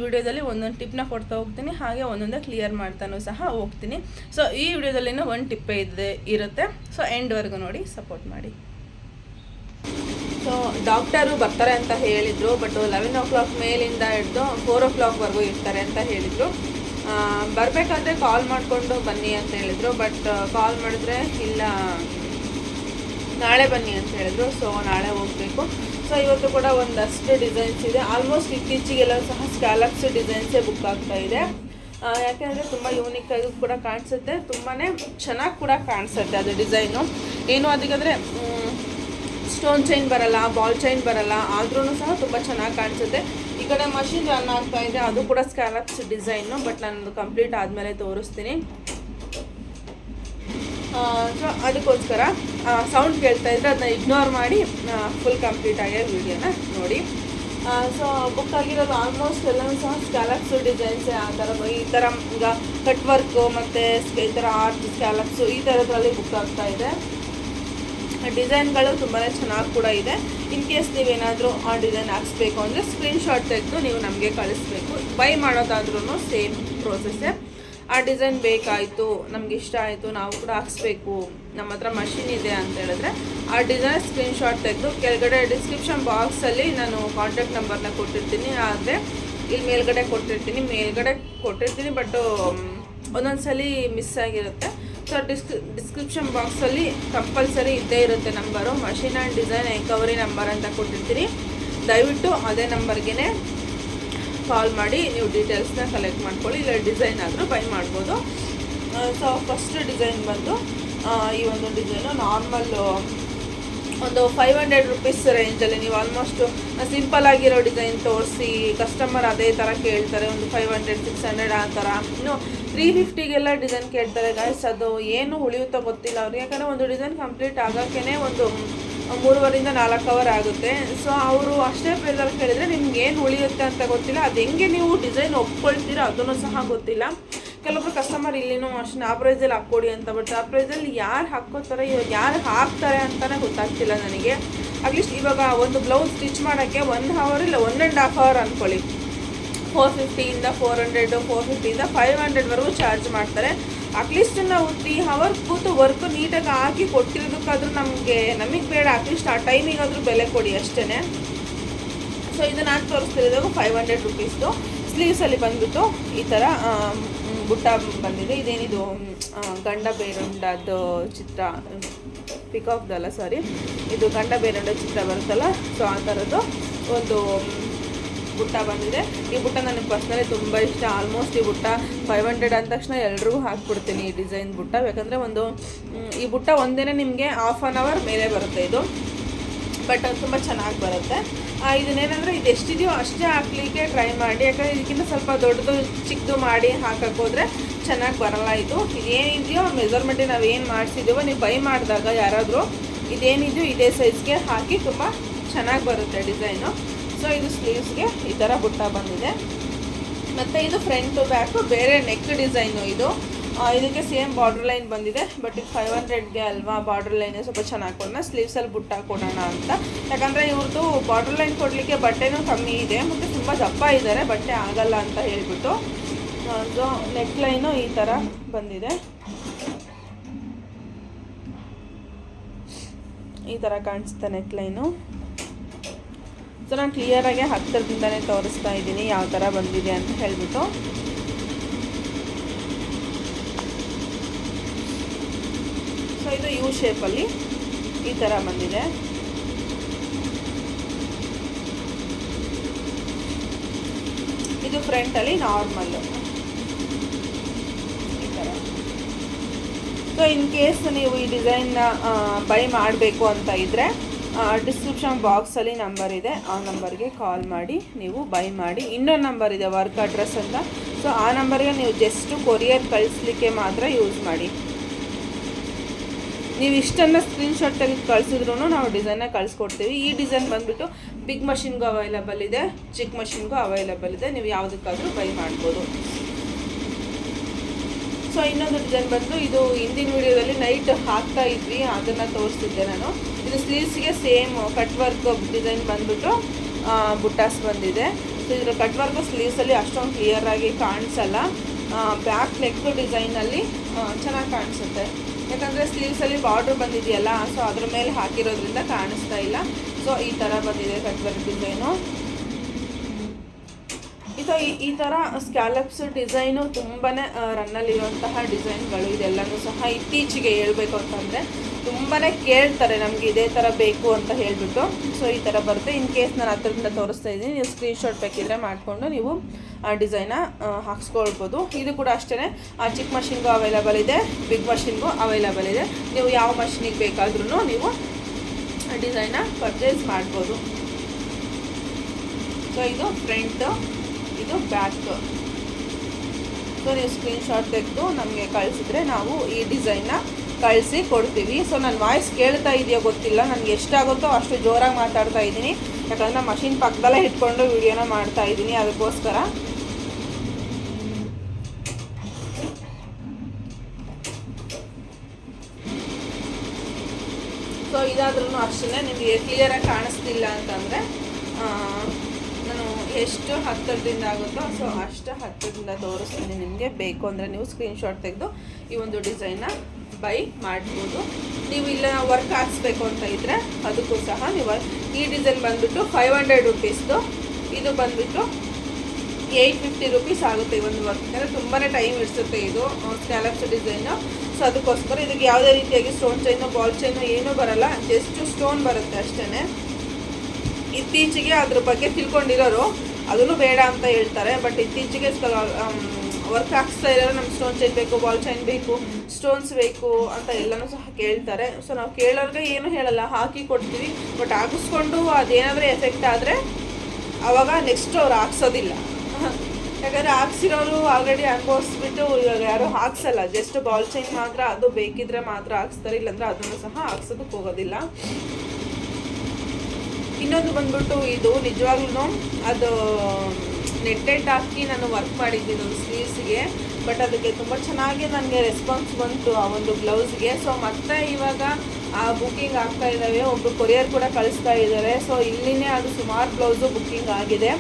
ವೀಡಿಯೋದಲ್ಲಿ ಒಂದೊಂದು ಟಿಪ್ನ ಕೊಡ್ತಾ ಹೋಗ್ತೀನಿ. ಹಾಗೆ ಒಂದೊಂದೇ ಕ್ಲಿಯರ್ ಮಾಡ್ತಾನೂ ಸಹ ಹೋಗ್ತೀನಿ. ಸೊ ಈ ವಿಡಿಯೋದಲ್ಲಿನೂ ಒಂದು ಟಿಪ್ಪೇ ಇರುತ್ತೆ. ಸೊ ಎಂಡ್ವರೆಗೂ ನೋಡಿ ಸಪೋರ್ಟ್ ಮಾಡಿ. ಸೊ ಡಾಕ್ಟರು ಬರ್ತಾರೆ ಅಂತ ಹೇಳಿದರು, ಬಟ್ 11 o'clock ಮೇಲಿಂದ ಹಿಡಿದು 4 o'clockವರೆಗೂ ಇರ್ತಾರೆ ಅಂತ ಹೇಳಿದರು. ಬರಬೇಕಾದ್ರೆ ಕಾಲ್ ಮಾಡಿಕೊಂಡು ಬನ್ನಿ ಅಂತ ಹೇಳಿದರು, ಬಟ್ ಕಾಲ್ ಮಾಡಿದ್ರೆ ಇಲ್ಲ ನಾಳೆ ಬನ್ನಿ ಅಂತ ಹೇಳಿದ್ರು. ಸೊ ನಾಳೆ ಹೋಗಬೇಕು. ಸೊ ಇವತ್ತು ಕೂಡ ಒಂದಷ್ಟು ಡಿಸೈನ್ಸ್ ಇದೆ. ಆಲ್ಮೋಸ್ಟ್ ಇತ್ತೀಚೆಗೆಲ್ಲ ಸಹ ಸ್ಕ್ಯಾಲಪ್ಸ್ ಡಿಸೈನ್ಸೇ ಬುಕ್ ಆಗ್ತಾ ಇದೆ. ಯಾಕೆಂದರೆ ತುಂಬ ಯೂನಿಕ್ಕಾಗಿ ಕೂಡ ಕಾಣಿಸುತ್ತೆ, ತುಂಬಾ ಚೆನ್ನಾಗಿ ಕೂಡ ಕಾಣಿಸುತ್ತೆ ಅದು ಡಿಸೈನು. ಏನು ಅದಕ್ಕಾದರೆ ಸ್ಟೋನ್ ಚೈನ್ ಬರಲ್ಲ, ಬಾಲ್ ಚೈನ್ ಬರಲ್ಲ, ಆದ್ರೂ ಸಹ ತುಂಬ ಚೆನ್ನಾಗಿ ಕಾಣಿಸುತ್ತೆ. ಈ ಕಡೆ ಮಷಿನ್ ರನ್ ಆಗ್ತಾ ಇದೆ, ಅದು ಕೂಡ ಸ್ಕ್ಯಾಲಪ್ಸ್ ಡಿಸೈನು, ಬಟ್ ನಾನು ಕಂಪ್ಲೀಟ್ ಆದಮೇಲೆ ತೋರಿಸ್ತೀನಿ. ಸೊ ಅದಕ್ಕೋಸ್ಕರ ಸೌಂಡ್ ಕೇಳ್ತಾ ಇದ್ದರೆ ಅದನ್ನ ಇಗ್ನೋರ್ ಮಾಡಿ ಫುಲ್ ಕಂಪ್ಲೀಟಾಗಿ ವೀಡಿಯೋನ ನೋಡಿ. ಸೊ ಬುಕ್ ಆಗಿರೋದು ಆಲ್ಮೋಸ್ಟ್ ಎಲ್ಲವೂ ಸಹ ಸ್ಕ್ಯಾಲಪ್ಸು ಡಿಸೈನ್ಸೇ. ಈ ಥರ ಈಗ ಕಟ್ ವರ್ಕು ಮತ್ತು ಈ ಥರ ಆರ್ಟ್ ಸ್ಕ್ಯಾಲಪ್ಸು ಈ ಥರದ್ರಲ್ಲಿ ಬುಕ್ ಆಗ್ತಾ ಇದೆ. ಡಿಸೈನ್ಗಳು ತುಂಬಾ ಚೆನ್ನಾಗಿ ಕೂಡ ಇದೆ. ಇನ್ ಕೇಸ್ ನೀವೇನಾದರೂ ಆ ಡಿಸೈನ್ ಹಾಕ್ಸ್ಬೇಕು ಅಂದರೆ ಸ್ಕ್ರೀನ್ಶಾಟ್ ತೆಗೆದು ನೀವು ನಮಗೆ ಕಳಿಸ್ಬೇಕು. ಬೈ ಮಾಡೋದಾದ್ರೂ ಸೇಮ್ ಪ್ರೋಸೆಸ್ಸೇ. ಆ ಡಿಸೈನ್ ಬೇಕಾಯಿತು, ನಮ್ಗೆ ಇಷ್ಟ ಆಯಿತು, ನಾವು ಕೂಡ ಹಾಕ್ಸ್ಬೇಕು, ನಮ್ಮ ಹತ್ರ ಮಷಿನ್ ಇದೆ ಅಂತ ಹೇಳಿದ್ರೆ ಆ ಡಿಸೈನ್ ಸ್ಕ್ರೀನ್ಶಾಟ್ ತೆಗೆದು ಕೆಳಗಡೆ ಡಿಸ್ಕ್ರಿಪ್ಷನ್ ಬಾಕ್ಸಲ್ಲಿ ನಾನು ಕಾಂಟ್ಯಾಕ್ಟ್ ನಂಬರ್ನ ಕೊಟ್ಟಿರ್ತೀನಿ. ಆದರೆ ಇಲ್ಲಿ ಮೇಲ್ಗಡೆ ಕೊಟ್ಟಿರ್ತೀನಿ, ಬಟ್ ಒಂದೊಂದು ಸಲ ಮಿಸ್ ಆಗಿರುತ್ತೆ. ಸೊ ಡಿಸ್ಕ್ರಿಪ್ಷನ್ ಬಾಕ್ಸಲ್ಲಿ ಕಂಪಲ್ಸರಿ ಇದ್ದೇ ಇರುತ್ತೆ number. Machine and design enquiry number ಅಂತ ಕೊಟ್ಟಿರ್ತೀನಿ. ದಯವಿಟ್ಟು ಅದೇ ನಂಬರ್ಗೆ ಕಾಲ್ ಮಾಡಿ ನೀವು ಡೀಟೇಲ್ಸ್ನ ಕಲೆಕ್ಟ್ ಮಾಡ್ಕೊಳ್ಳಿ, ಇಲ್ಲ ಡಿಸೈನ್ ಆದರೂ ಬೈ ಮಾಡ್ಬೋದು. ಸೊ ಫಸ್ಟ್ ಡಿಸೈನ್ ಬಂದು ಈ ಒಂದು ಡಿಸೈನು ನಾರ್ಮಲ್ಲು ಒಂದು 500 rupees ರೇಂಜಲ್ಲಿ. ನೀವು ಆಲ್ಮೋಸ್ಟ್ ಸಿಂಪಲ್ ಆಗಿರೋ ಡಿಸೈನ್ ತೋರಿಸಿ ಕಸ್ಟಮರ್ ಅದೇ ಥರ ಕೇಳ್ತಾರೆ, ಒಂದು 500 600 ಆ ಥರ. ಇನ್ನು 350ಗೆಲ್ಲ ಡಿಸೈನ್ ಕೇಳ್ತಾರೆ ಗೈಸ್. ಅದು ಏನು ಉಳಿಯುತ್ತೋ ಗೊತ್ತಿಲ್ಲ ಅವ್ರಿಗೆ, ಯಾಕಂದರೆ ಒಂದು ಡಿಸೈನ್ ಕಂಪ್ಲೀಟ್ ಆಗೋಕ್ಕೇ ಒಂದು 3 4 ಅವರ್ ಆಗುತ್ತೆ. ಸೊ ಅವರು ಅಷ್ಟೇ ಪ್ರೈಸಲ್ಲಿ ಕೇಳಿದರೆ ನಿಮ್ಗೆ ಏನು ಉಳಿಯುತ್ತೆ ಅಂತ ಗೊತ್ತಿಲ್ಲ. ಅದು ಹೆಂಗೆ ನೀವು ಡಿಸೈನ್ ಒಪ್ಕೊಳ್ತೀರೋ ಅದನ್ನು ಸಹ ಗೊತ್ತಿಲ್ಲ. ಕೆಲವೊಬ್ರು ಕಸ್ಟಮರ್ ಇಲ್ಲಿನೂ ಅಷ್ಟೇ ಆ ಪ್ರೈಸಲ್ಲಿ ಹಾಕ್ಕೊಡಿ ಅಂತ, ಬಟ್ ಆ ಪ್ರೈಸಲ್ಲಿ ಯಾರು ಹಾಕ್ಕೋತಾರೆ, ಇವಾಗ ಯಾರು ಹಾಕ್ತಾರೆ ಅಂತಲೇ ಗೊತ್ತಾಗ್ತಿಲ್ಲ ನನಗೆ. ಅಟ್ಲೀಸ್ಟ್ ಇವಾಗ ಒಂದು ಬ್ಲೌಸ್ ಸ್ಟಿಚ್ ಮಾಡೋಕ್ಕೆ 1 hour ಇಲ್ಲ 1.5 hour ಅಂದ್ಕೊಳ್ಳಿ, 450ಇಂದ 400 450ಇಂದ 500ವರೆಗೂ ಚಾರ್ಜ್ ಮಾಡ್ತಾರೆ. ಅಟ್ಲೀಸ್ಟ್ ನಾವು 3 hour ಕೂತು ವರ್ಕು ನೀಟಾಗಿ ಹಾಕಿ ಕೊಟ್ಟಿರೋದಕ್ಕಾದ್ರೂ ನಮಗೆ ಬೇಡ, ಅಟ್ಲೀಸ್ಟ್ ಆ ಟೈಮಿಗಾದರೂ ಬೆಲೆ ಕೊಡಿ ಅಷ್ಟೇ. ಸೊ ಇದು ನಾನು ತೋರಿಸ್ತಿರೋದು 500 rupeesದು. ಸ್ಲೀವ್ಸಲ್ಲಿ ಬಂದ್ಬಿಟ್ಟು ಈ ಥರ ಬುಟ್ಟ ಬಂದಿದೆ. ಇದೇನಿದು ಗಂಡ ಬೇರುಂಡದ್ದು ಚಿತ್ರ, ಪಿಕಾಕ್ದಲ್ಲ ಸಾರಿ, ಇದು ಗಂಡ ಬೇರುಂಡ ಚಿತ್ರ ಬರುತ್ತಲ್ಲ, ಸೊ ಆ ಥರದ್ದು ಒಂದು ಬುಟ್ಟ ಬಂದಿದೆ. ಈ ಬುಟ್ಟ ನನಗೆ ಪರ್ಸ್ನಲಿ ತುಂಬ ಇಷ್ಟ. ಆಲ್ಮೋಸ್ಟ್ ಈ ಬುಟ್ಟ 500 ಅಂದ ತಕ್ಷಣ ಎಲ್ರಿಗೂ ಹಾಕ್ಬಿಡ್ತೀನಿ ಈ ಡಿಸೈನ್ ಬುಟ್ಟ. ಯಾಕಂದರೆ ಈ ಬುಟ್ಟ ಒಂದೇ ನಿಮಗೆ 1/2 hour ಮೇಲೆ ಬರುತ್ತೆ ಇದು, ಬಟ್ ತುಂಬ ಚೆನ್ನಾಗಿ ಬರುತ್ತೆ. ಇದನ್ನೇನಂದರೆ ಇದು ಎಷ್ಟಿದೆಯೋ ಅಷ್ಟೇ ಹಾಕ್ಲಿಕ್ಕೆ ಟ್ರೈ ಮಾಡಿ, ಯಾಕಂದರೆ ಇದಕ್ಕಿಂತ ಸ್ವಲ್ಪ ದೊಡ್ಡದು ಚಿಕ್ಕದು ಮಾಡಿ ಹಾಕೋಕ್ಕೋದ್ರೆ ಚೆನ್ನಾಗಿ ಬರೋಲ್ಲ. ಇದೇನಿದೆಯೋ ಮೆಜರ್ಮೆಂಟಿಗೆ ನಾವು ಏನು ಮಾಡಿಸಿದ್ದೀವೋ ನೀವು ಬೈ ಮಾಡಿದಾಗ ಯಾರಾದರೂ ಇದೇನಿದೆಯೋ ಇದೇ ಸೈಜ್ಗೆ ಹಾಕಿ ತುಂಬ ಚೆನ್ನಾಗಿ ಬರುತ್ತೆ ಡಿಸೈನು. ಸೊ ಇದು ಸ್ಲೀವ್ಸ್ಗೆ ಈ ಥರ ಬುಟ್ಟ ಬಂದಿದೆ. ಮತ್ತು ಇದು ಫ್ರಂಟು ಬ್ಯಾಕು ಬೇರೆ ನೆಕ್ ಡಿಸೈನು. ಇದಕ್ಕೆ ಸೇಮ್ ಬಾರ್ಡರ್ ಲೈನ್ ಬಂದಿದೆ, ಬಟ್ ಇದು 500ಗೆ ಅಲ್ವಾ, ಬಾರ್ಡರ್ ಲೈನೇ ಸ್ವಲ್ಪ ಚೆನ್ನಾಗಿ ಕೊಡೋಣ, ಸ್ಲೀವ್ಸಲ್ಲಿ ಬುಟ್ಟ ಕೊಡೋಣ ಅಂತ. ಯಾಕಂದರೆ ಇವ್ರದ್ದು ಬಾರ್ಡರ್ ಲೈನ್ ಕೊಡಲಿಕ್ಕೆ ಬಟ್ಟೆನೂ ಕಮ್ಮಿ ಇದೆ, ಮತ್ತು ತುಂಬ ದಪ್ಪ ಇದ್ದಾರೆ, ಬಟ್ಟೆ ಆಗಲ್ಲ ಅಂತ ಹೇಳ್ಬಿಟ್ಟು. ಸೊ ನೆಕ್ ಲೈನು ಈ ಥರ ಬಂದಿದೆ, ಈ ಥರ ಕಾಣಿಸುತ್ತೆ ನೆಕ್ ಲೈನು. ಸೊ ನಾನು ಕ್ಲಿಯರಾಗಿ ಹತ್ತಿರದಿಂದನೇ ತೋರಿಸ್ತಾ ಇದ್ದೀನಿ ಯಾವ ಥರ ಬಂದಿದೆ ಅಂತ ಹೇಳ್ಬಿಟ್ಟು. ಸೊ ಇದು ಯು ಶೇಪಲ್ಲಿ ಈ ಥರ ಬಂದಿದೆ. ಇದು ಫ್ರಂಟಲ್ಲಿ ನಾರ್ಮಲ್ಲು ಈ ಥರ. ಸೊ ಇನ್ ಕೇಸ್ ನೀವು ಈ ಡಿಸೈನ್ನ ಬೈ ಮಾಡಬೇಕು ಅಂತ ಇದ್ದರೆ ಡಿಸ್ಕ್ರಿಪ್ಷನ್ ಬಾಕ್ಸಲ್ಲಿ ನಂಬರ್ ಇದೆ, ಆ ನಂಬರ್ಗೆ ಕಾಲ್ ಮಾಡಿ ನೀವು ಬೈ ಮಾಡಿ. ಇನ್ನೊಂದು ನಂಬರ್ ಇದೆ ವರ್ಕ್ ಅಡ್ರೆಸ್ ಅಂತ, ಸೊ ಆ ನಂಬರ್ಗೆ ನೀವು ಜಸ್ಟು ಕೊರಿಯರ್ ಕಳಿಸ್ಲಿಕ್ಕೆ ಮಾತ್ರ ಯೂಸ್ ಮಾಡಿ. ನೀವು ಇಷ್ಟನ್ನು ಸ್ಕ್ರೀನ್ಶಾಟ್ ತೆಗೆದು ಕಳಿಸಿದ್ರೂ ನಾವು ಡಿಸೈನ್ನ ಕಳಿಸ್ಕೊಡ್ತೀವಿ. ಈ ಡಿಸೈನ್ ಬಂದುಬಿಟ್ಟು ಬಿಗ್ ಮಷಿನ್ಗೂ ಅವೈಲಬಲ್ ಇದೆ, ಚಿಕ್ಕ ಮಷಿನ್ಗೂ ಅವೈಲಬಲ್ ಇದೆ, ನೀವು ಯಾವುದಕ್ಕಾದರೂ ಬೈ ಮಾಡ್ಬೋದು. ಸೊ ಇನ್ನೊಂದು ಡಿಸೈನ್ ಬಂದು ಇದು ಹಿಂದಿನ ವಿಡಿಯೋದಲ್ಲಿ ನೈಟ್ ಹಾಕ್ತಾ ಇದ್ವಿ, ಅದನ್ನು ತೋರಿಸ್ತಿದ್ದೆ ನಾನು. ಇದು ಸ್ಲೀವ್ಸ್ಗೆ ಸೇಮ್ ಕಟ್ ವರ್ಕ್ ಡಿಸೈನ್ ಬಂದುಬಿಟ್ಟು ಬುಟ್ಟಾಸ್ ಬಂದಿದೆ. ಸೊ ಇದರ ಕಟ್ ವರ್ಕ್ ಸ್ಲೀವ್ಸಲ್ಲಿ ಅಷ್ಟೊಂದು ಕ್ಲಿಯರಾಗಿ ಕಾಣಿಸಲ್ಲ, ಬ್ಯಾಕ್ ನೆಕ್ ಡಿಸೈನಲ್ಲಿ ಚೆನ್ನಾಗಿ ಕಾಣಿಸುತ್ತೆ. ಯಾಕಂದರೆ ಸ್ಲೀವ್ಸಲ್ಲಿ ಬಾರ್ಡ್ರ್ ಬಂದಿದೆಯಲ್ಲ, ಸೊ ಅದ್ರ ಮೇಲೆ ಹಾಕಿರೋದ್ರಿಂದ ಕಾಣಿಸ್ತಾ ಇಲ್ಲ. ಸೊ ಈ ಥರ ಬಂದಿದೆ ಕಟ್ ವರ್ಕ್ ಡಿಸೈನು. ಈ ಥರ ಸ್ಕ್ಯಾಲಪ್ಸ್ ಡಿಸೈನು ತುಂಬಾ ರನ್ನಲ್ಲಿರುವಂತಹ ಡಿಸೈನ್ಗಳು. ಇದೆಲ್ಲನೂ ಸಹ ಇತ್ತೀಚೆಗೆ ಹೇಳ್ಬೇಕು ಅಂತಂದರೆ ತುಂಬಾ ಕೇಳ್ತಾರೆ ನಮಗೆ ಇದೇ ಥರ ಬೇಕು ಅಂತ ಹೇಳಿಬಿಟ್ಟು. ಸೊ ಈ ಥರ ಬರುತ್ತೆ. ಇನ್ ಕೇಸ್ ನಾನು ಹತ್ರದಿಂದ ತೋರಿಸ್ತಾ ಇದ್ದೀನಿ, ನೀವು ಸ್ಕ್ರೀನ್ಶಾಟ್ ಬೇಕಿದ್ರೆ ಮಾಡಿಕೊಂಡು ನೀವು ಆ ಡಿಸೈನ ಹಾಕ್ಸ್ಕೊಳ್ಬೋದು. ಇದು ಕೂಡ ಅಷ್ಟೇ ಚಿಕ್ಕ ಮಷಿನ್ಗೂ ಅವೈಲಬಲ್ ಇದೆ, ಬಿಗ್ ಮಷಿನ್ಗೂ ಅವೈಲಬಲ್ ಇದೆ. ನೀವು ಯಾವ ಮಷಿನಿಗೆ ಬೇಕಾದ್ರೂ ನೀವು ಡಿಸೈನ ಪರ್ಚೇಸ್ ಮಾಡ್ಬೋದು. ಸೊ ಇದು ಫ್ರಂಟು, ಇದು ಬ್ಯಾಕ್. ಸೊ ನೀವು ಸ್ಕ್ರೀನ್ಶಾಟ್ ತೆಗೆದು ನಮಗೆ ಕಳಿಸಿದ್ರೆ ನಾವು ಈ ಡಿಸೈನ್ನ ಕಳಿಸಿ ಕೊಡ್ತೀವಿ. ಸೊ ನನ್ನ ವಾಯ್ಸ್ ಕೇಳ್ತಾ ಇದೆಯೋ ಗೊತ್ತಿಲ್ಲ, ನನಗೆ ಎಷ್ಟಾಗುತ್ತೋ ಅಷ್ಟು ಜೋರಾಗಿ ಮಾತಾಡ್ತಾ ಇದ್ದೀನಿ, ಯಾಕಂದರೆ ಮಷಿನ್ ಪಕ್ಕದಲ್ಲೇ ಇಟ್ಕೊಂಡು ವಿಡಿಯೋನ ಮಾಡ್ತಾ ಇದ್ದೀನಿ, ಅದಕ್ಕೋಸ್ಕರ. ಸೊ ಇದಾದ್ರೂ ಅಷ್ಟೇ ನಿಮಗೆ ಕ್ಲಿಯರಾಗಿ ಕಾಣಿಸ್ತಿಲ್ಲ ಅಂತಂದರೆ ನಾನು ಎಷ್ಟು ಹತ್ತಿರದಿಂದ ಆಗುತ್ತೋ ಸೊ ಅಷ್ಟು ಹತ್ತಿರದಿಂದ ತೋರಿಸ್ತೀನಿ ನಿಮಗೆ. ಬೇಕು ಅಂದರೆ ನೀವು ಸ್ಕ್ರೀನ್ಶಾಟ್ ತೆಗೆದು ಈ ಒಂದು ಡಿಸೈನ್ನ ಬೈ ಮಾಡ್ಬೋದು. ನೀವು ಇಲ್ಲ ವರ್ಕ್ ಹಾಕ್ಸ್ಬೇಕು ಅಂತ ಇದ್ದರೆ ಅದಕ್ಕೂ ಸಹ ನೀವು ಈ ಡಿಸೈನ್ ಬಂದುಬಿಟ್ಟು 500 ರುಪೀಸ್ದು, ಇದು ಬಂದುಬಿಟ್ಟು 850 ರುಪೀಸ್ ಆಗುತ್ತೆ ಈ ಒಂದು ವರ್ಕ್. ಯಾಕಂದರೆ ತುಂಬಾ ಟೈಮ್ ಇಡಿಸುತ್ತೆ ಇದು ಸ್ಕ್ಯಾಲಪ್ಸ್ ಡಿಸೈನು. ಸೊ ಅದಕ್ಕೋಸ್ಕರ ಇದಕ್ಕೆ ಯಾವುದೇ ರೀತಿಯಾಗಿ ಸ್ಟೋನ್ ಚೈನು ಬಾಲ್ ಚೈನು ಏನೂ ಬರಲ್ಲ, ಜಸ್ಟ್ ಸ್ಟೋನ್ ಬರುತ್ತೆ ಅಷ್ಟೇ. ಇತ್ತೀಚೆಗೆ ಅದ್ರ ಬಗ್ಗೆ ತಿಳ್ಕೊಂಡಿರೋರು ಅದನ್ನು ಬೇಡ ಅಂತ ಹೇಳ್ತಾರೆ, ಬಟ್ ಇತ್ತೀಚೆಗೆ ವರ್ಕ್ ಹಾಕ್ಸ್ತಾ ಇರೋರು ನಮ್ಗೆ ಸ್ಟೋನ್ ಚೈನ್ ಬೇಕು, ಬಾಲ್ ಚೈನ್ ಬೇಕು, ಸ್ಟೋನ್ಸ್ ಬೇಕು ಅಂತ ಎಲ್ಲನೂ ಸಹ ಕೇಳ್ತಾರೆ. ಸೊ ನಾವು ಕೇಳೋರಿಗೆ ಏನು ಹೇಳಲ್ಲ, ಹಾಕಿ ಕೊಡ್ತೀವಿ. ಬಟ್ ಹಾಕಿಸ್ಕೊಂಡು ಅದೇನಾದರೂ ಎಫೆಕ್ಟ್ ಆದರೆ ಆವಾಗ ನೆಕ್ಸ್ಟ್ ಅವ್ರು ಹಾಕ್ಸೋದಿಲ್ಲ. ಯಾಕಂದರೆ ಹಾಕ್ಸಿರೋರು ಆಲ್ರೆಡಿ ಅನುಭವಿಸ್ಬಿಟ್ಟು ಇವಾಗ ಯಾರೂ ಹಾಕ್ಸಲ್ಲ, ಜಸ್ಟ್ ಬಾಲ್ ಚೈನ್ ಮಾತ್ರ ಅದು ಬೇಕಿದ್ರೆ ಮಾತ್ರ ಹಾಕ್ಸ್ತಾರೆ, ಇಲ್ಲಾಂದರೆ ಅದನ್ನು ಸಹ ಹಾಕ್ಸೋದಕ್ಕೆ ಹೋಗೋದಿಲ್ಲ. ಇನ್ನೊಂದು ಬಂದ್ಬಿಟ್ಟು ಇದು ನಿಜವಾಗ್ಲೂ ಅದು ನೆಟ್ಟೆಡ್ ಹಾಕಿ ನಾನು ವರ್ಕ್ ಮಾಡಿದ್ದೀನಿ ಒಂದು ಸ್ಲೀವ್ಸ್ಗೆ, ಬಟ್ ಅದಕ್ಕೆ ತುಂಬ ಚೆನ್ನಾಗಿ ನನಗೆ ರೆಸ್ಪಾನ್ಸ್ ಬಂತು ಆ ಒಂದು ಬ್ಲೌಸ್ಗೆ. ಸೊ ಮತ್ತೆ ಇವಾಗ ಆ ಬುಕ್ಕಿಂಗ್ ಆಗ್ತಾ ಇದ್ದಾವೆ, ಒಬ್ಬರು ಕೊರಿಯರ್ ಕೂಡ ಕಳಿಸ್ತಾ ಇದ್ದಾರೆ. ಸೊ ಇಲ್ಲಿನೇ ಅದು ಸುಮಾರು ಬ್ಲೌಸು ಬುಕ್ಕಿಂಗ್ ಆಗಿದೆ.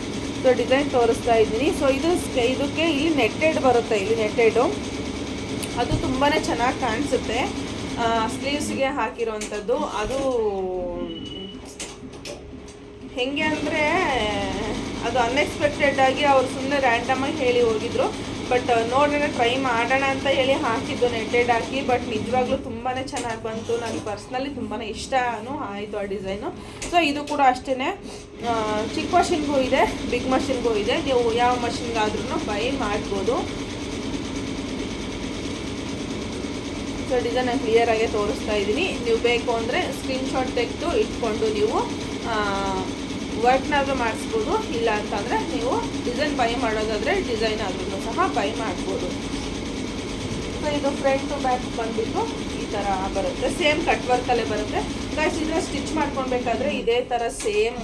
ಸೊ ಡಿಸೈನ್ ತೋರಿಸ್ತಾ ಇದ್ದೀನಿ. ಸೊ ಇದಕ್ಕೆ ಇಲ್ಲಿ ನೆಟ್ಟೆಡ್ ಬರುತ್ತೆ, ಇಲ್ಲಿ ನೆಟ್ಟೆಡು ಅದು ತುಂಬಾ ಚೆನ್ನಾಗಿ ಕಾಣಿಸುತ್ತೆ ಸ್ಲೀವ್ಸ್ಗೆ ಹಾಕಿರೋವಂಥದ್ದು. ಅದು ಹೆಂಗೆ ಅಂದರೆ ಅದು ಅನ್ಎಕ್ಸ್ಪೆಕ್ಟೆಡ್ ಆಗಿ ಅವ್ರು ಸುಮ್ಮನೆ ರ್ಯಾಂಡಮಾಗಿ ಹೇಳಿ ಹೋಗಿದ್ರು, ಬಟ್ ನೋಡೋಣ ಟ್ರೈ ಮಾಡೋಣ ಅಂತ ಹೇಳಿ ಹಾಕಿದ್ದು ನೆಟ್ಟೆಡ್ ಹಾಕಿ. ಬಟ್ ನಿಜವಾಗ್ಲೂ ತುಂಬಾ ಚೆನ್ನಾಗಿ ಬಂತು, ನನಗೆ ಪರ್ಸ್ನಲಿ ತುಂಬಾ ಇಷ್ಟನೂ ಆಯಿತು ಆ ಡಿಸೈನು. ಸೊ ಇದು ಕೂಡ ಅಷ್ಟೇ ಚಿಕ್ಕ ಮಷಿನ್ಗೂ ಇದೆ, ಬಿಗ್ ಮಷಿನ್ಗೂ ಇದೆ, ನೀವು ಯಾವ ಮಷಿನ್ಗಾದ್ರೂ ಬೈ ಮಾಡ್ಬೋದು. ಸೊ ಡಿಸೈನ್ ನಾನು ಕ್ಲಿಯರಾಗೆ ತೋರಿಸ್ತಾ ಇದ್ದೀನಿ. ನೀವು ಬೇಕು ಅಂದರೆ ಸ್ಕ್ರೀನ್ಶಾಟ್ ತೆಗೆದು ಇಟ್ಕೊಂಡು ನೀವು ವರ್ಕ್ನಾದರೂ ಮಾಡಿಸ್ಬೋದು, ಇಲ್ಲ ಅಂತಂದರೆ ನೀವು ಡಿಸೈನ್ ಬೈ ಮಾಡೋದಾದರೆ ಡಿಸೈನ್ ಆದ್ರೂ ಸಹ ಬೈ ಮಾಡ್ಬೋದು. ಸೊ ಇದು ಫ್ರಂಟ್ ಟು ಬ್ಯಾಕ್ ಬಂದುಬಿಟ್ಟು ಈ ಥರ ಬರುತ್ತೆ, ಸೇಮ್ ಕಟ್ ವರ್ಕಲ್ಲೇ ಬರುತ್ತೆ. ಗೈಸ್ ಇದನ್ನ ಸ್ಟಿಚ್ ಮಾಡ್ಕೊಳ್ಬೇಕಾದ್ರೆ ಇದೇ ಥರ ಸೇಮ್